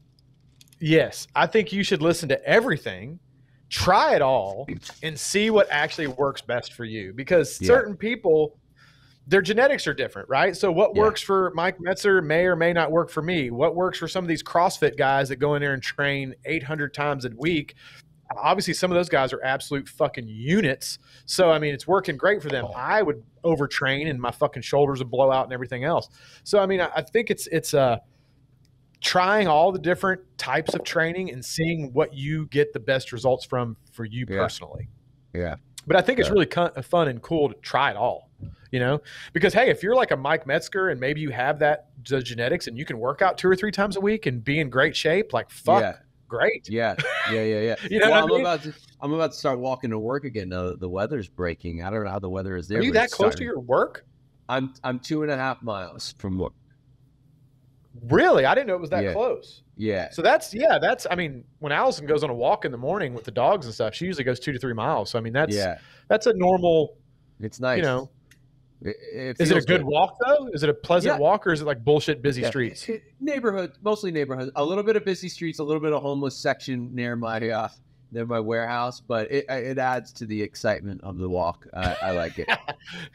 I think you should listen to everything, try it all, and see what actually works best for you. Because certain people, their genetics are different, right? So what works for Mike Metzer may or may not work for me. What works for some of these CrossFit guys that go in there and train 800 times a week, obviously some of those guys are absolute fucking units. So, I mean, it's working great for them. I would overtrain and my fucking shoulders would blow out and everything else. So, I mean, I think it's trying all the different types of training and seeing what you get the best results from for you personally. Yeah. But I think it's really fun and cool to try it all, you know, because, hey, if you're like a Mike Metzger and maybe you have the genetics and you can work out 2 or 3 times a week and be in great shape, like, fuck, great. Yeah. You know, I'm about to start walking to work again. The weather's breaking. I don't know how the weather is there. Are you that close to your work? I'm 2.5 miles from work. Really? I didn't know it was that close. Yeah. So that's, I mean, when Allison goes on a walk in the morning with the dogs and stuff, she usually goes 2 to 3 miles. So, I mean, that's a normal, it's nice. You know, is it a good walk though? Is it a pleasant walk or is it like bullshit busy streets? Neighborhood, mostly neighborhood, a little bit of busy streets, a little bit of homeless section near my warehouse, but it adds to the excitement of the walk. I like it.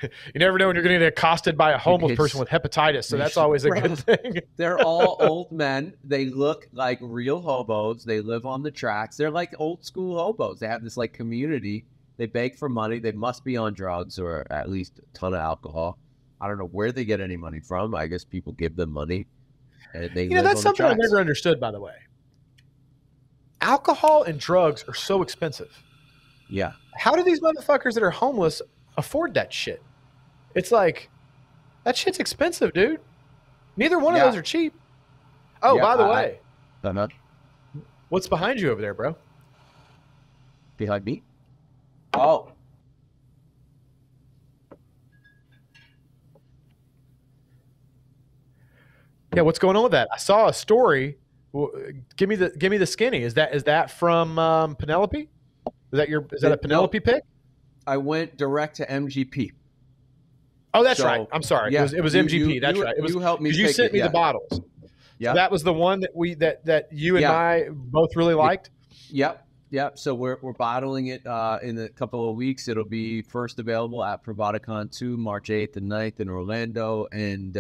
You never know when you're going to get accosted by a homeless person with hepatitis, so that's always a good thing. They're all old men. They look like real hobos. They live on the tracks. They're like old school hobos. They have this like community. They beg for money. They must be on drugs or at least a ton of alcohol. I don't know where they get any money from. I guess people give them money. And they that's something I never understood, by the way. Alcohol and drugs are so expensive. Yeah. How do these motherfuckers that are homeless afford that shit? It's like, that shit's expensive, dude. Neither one of those are cheap. Oh, by the way. What's behind you over there, bro? Behind me? Oh. Yeah, what's going on with that? I saw a story. Give me the skinny. Is that from Penelope? Is that a Penelope pick? I went direct to MGP. Oh, that's right. I'm sorry. Yeah, it was MGP. That's right. It was, you helped me. You sent me the bottles. Yeah, so that was the one that you and I both really liked. Yep. So we're bottling it in a couple of weeks. It'll be first available at Privada Con 2, March 8th and 9th in Orlando, and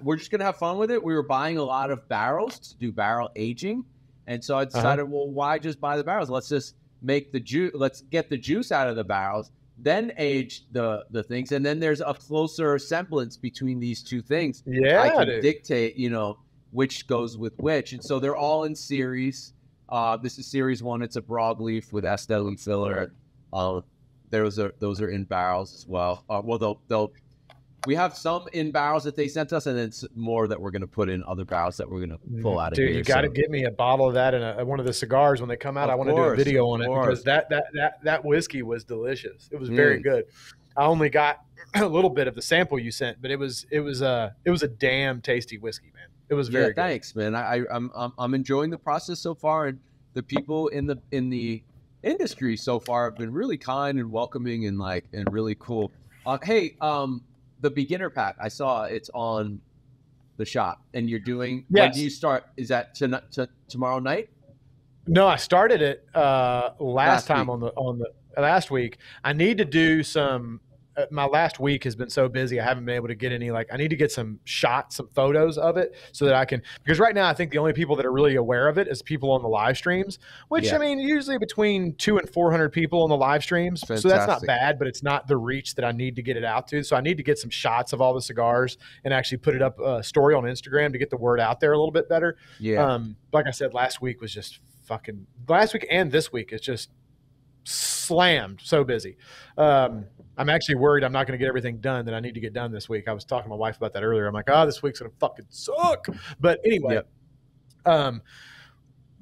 we're just gonna have fun with it. We were buying a lot of barrels to do barrel aging, and so I decided, well, why just buy the barrels? Let's just make the juice. Let's get the juice out of the barrels, then age the things, and then there's a closer semblance between these two things. Yeah, I can dictate, which goes with which, and so they're all in series. This is series 1. It's a broadleaf with Estelle and filler. Those are in barrels as well. We have some in barrels that they sent us, and then more that we're going to put in other barrels that we're going to pull out of here. Dude, you got to get me a bottle of that and one of the cigars when they come out. I want to do a video on it because that whiskey was delicious. It was very good. I only got a little bit of the sample you sent, but it was a damn tasty whiskey, man. It was very good. Thanks, man. I'm enjoying the process so far, and the people in the industry so far have been really kind and welcoming and really cool. The beginner pack, I saw it's on the shop, and you're doing. Yes. When do you start? Is that tomorrow night? No, I started it last week. I need to do some. My last week has been so busy. I haven't been able to get any. I need to get some shots, some photos of it, so that I can. Because right now, I think the only people that are really aware of it is people on the live streams. Which I mean, usually between 200 and 400 people on the live streams. Fantastic. So that's not bad, but it's not the reach that I need to get it out to. So I need to get some shots of all the cigars and actually put it up a story on Instagram to get the word out there a little bit better. Yeah. Like I said, last week was just fucking. Last week and this week is just slammed. So busy. I'm actually worried I'm not going to get everything done that I need to get done this week. I was talking to my wife about that earlier. I'm like, this week's going to fucking suck. But anyway,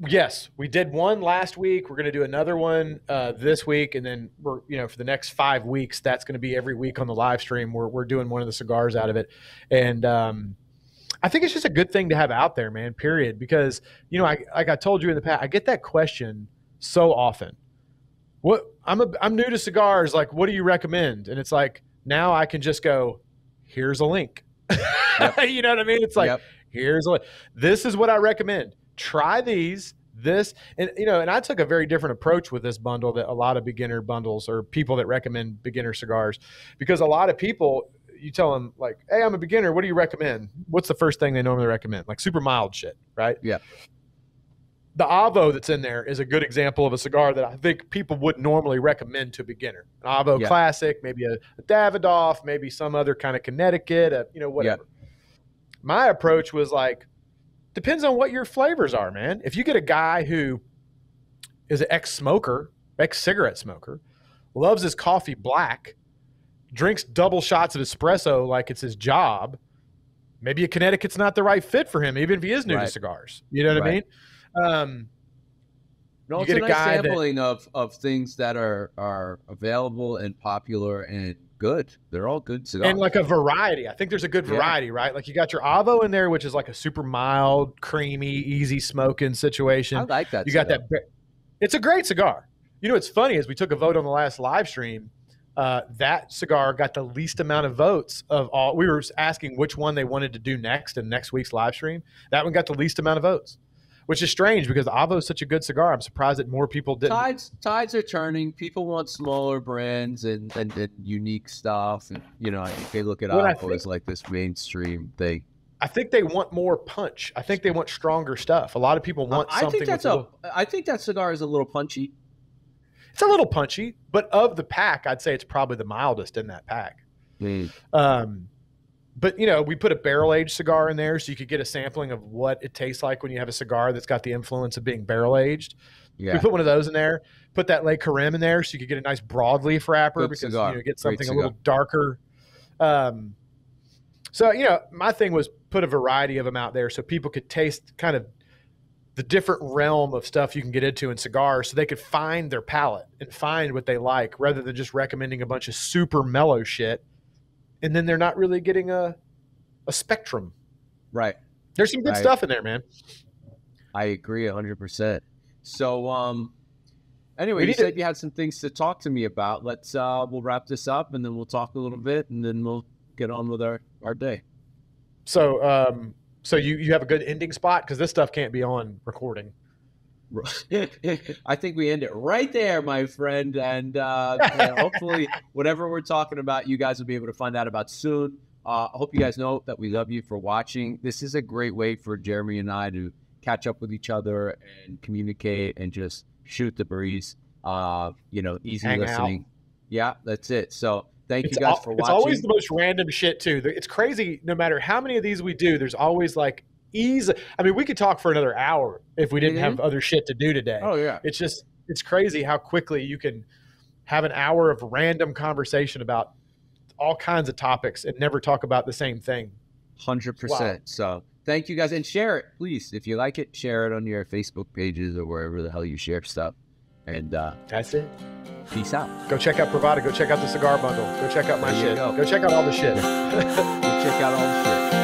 Yes, we did one last week. We're going to do another one this week, and then we're for the next 5 weeks. That's going to be every week on the live stream. We're doing one of the cigars out of it, and I think it's just a good thing to have out there, man. Period. Because like I told you in the past, I get that question so often. I'm new to cigars. Like, what do you recommend? And it's like now I can just go, here's a link. Yep. You know what I mean? It's like here's a. This is what I recommend. Try these, and I took a very different approach with this bundle that a lot of beginner bundles or people that recommend beginner cigars, because a lot of people, you tell them like, hey, I'm a beginner. What do you recommend? What's the first thing they normally recommend? Like super mild shit, right? Yeah. The Avo that's in there is a good example of a cigar that I think people would normally recommend to a beginner. An Avo Classic, maybe a Davidoff, maybe some other kind of Connecticut, whatever. Yeah. My approach was like, depends on what your flavors are, man. If you get a guy who is an ex-smoker, ex-cigarette smoker, loves his coffee black, drinks double shots of espresso like it's his job, maybe a Connecticut's not the right fit for him, even if he is new to cigars. You know what I mean? You get a nice sampling of things that are available and popular and good. They're all good cigars. And like a variety. I think there's a good variety, right? Like you got your Avo in there, which is like a super mild, creamy, easy smoking situation. I like that. You got that. It's a great cigar. What's funny is we took a vote on the last live stream. That cigar got the least amount of votes of all. We were asking which one they wanted to do next in next week's live stream. That one got the least amount of votes, which is strange because Avo is such a good cigar. I'm surprised that more people didn't. Tides are turning. People want smaller brands and unique stuff. And, I think they look at Avo as like this mainstream thing. I think they want more punch. I think they want stronger stuff. A lot of people want something. I think that cigar is a little punchy. It's a little punchy, but of the pack, I'd say it's probably the mildest in that pack. But, we put a barrel-aged cigar in there so you could get a sampling of what it tastes like when you have a cigar that's got the influence of being barrel-aged. Yeah. We put one of those in there, put that Le Carême in there so you could get a nice broadleaf wrapper because you get something a little darker. So, my thing was put a variety of them out there so people could taste kind of the different realm of stuff you can get into in cigars so they could find their palate and find what they like rather than just recommending a bunch of super mellow shit. And then they're not really getting a spectrum. Right. There's some good stuff in there, man. I agree 100%. So, anyway, you said you had some things to talk to me about. We'll wrap this up and then we'll talk a little bit and then we'll get on with our day. So you have a good ending spot? Because this stuff can't be on recording. I think we end it right there, my friend. And hopefully whatever we're talking about, you guys will be able to find out about soon. I hope you guys know that we love you for watching. This is a great way for Jeremy and I to catch up with each other and communicate and just shoot the breeze. Easy Hang listening. Out. Yeah, that's it. So thank you guys for watching. It's always the most random shit too. It's crazy. No matter how many of these we do, there's always like easy. I mean, we could talk for another hour if we didn't have other shit to do today. Oh yeah. It's crazy how quickly you can have an hour of random conversation about all kinds of topics and never talk about the same thing. 100%. Wow. So thank you guys and share it, please. If you like it, share it on your Facebook pages or wherever the hell you share stuff. And that's it. Peace out. Go check out Privada. Go check out the cigar bundle. Go check out my shit. Go check out all the shit. Go check out all the shit.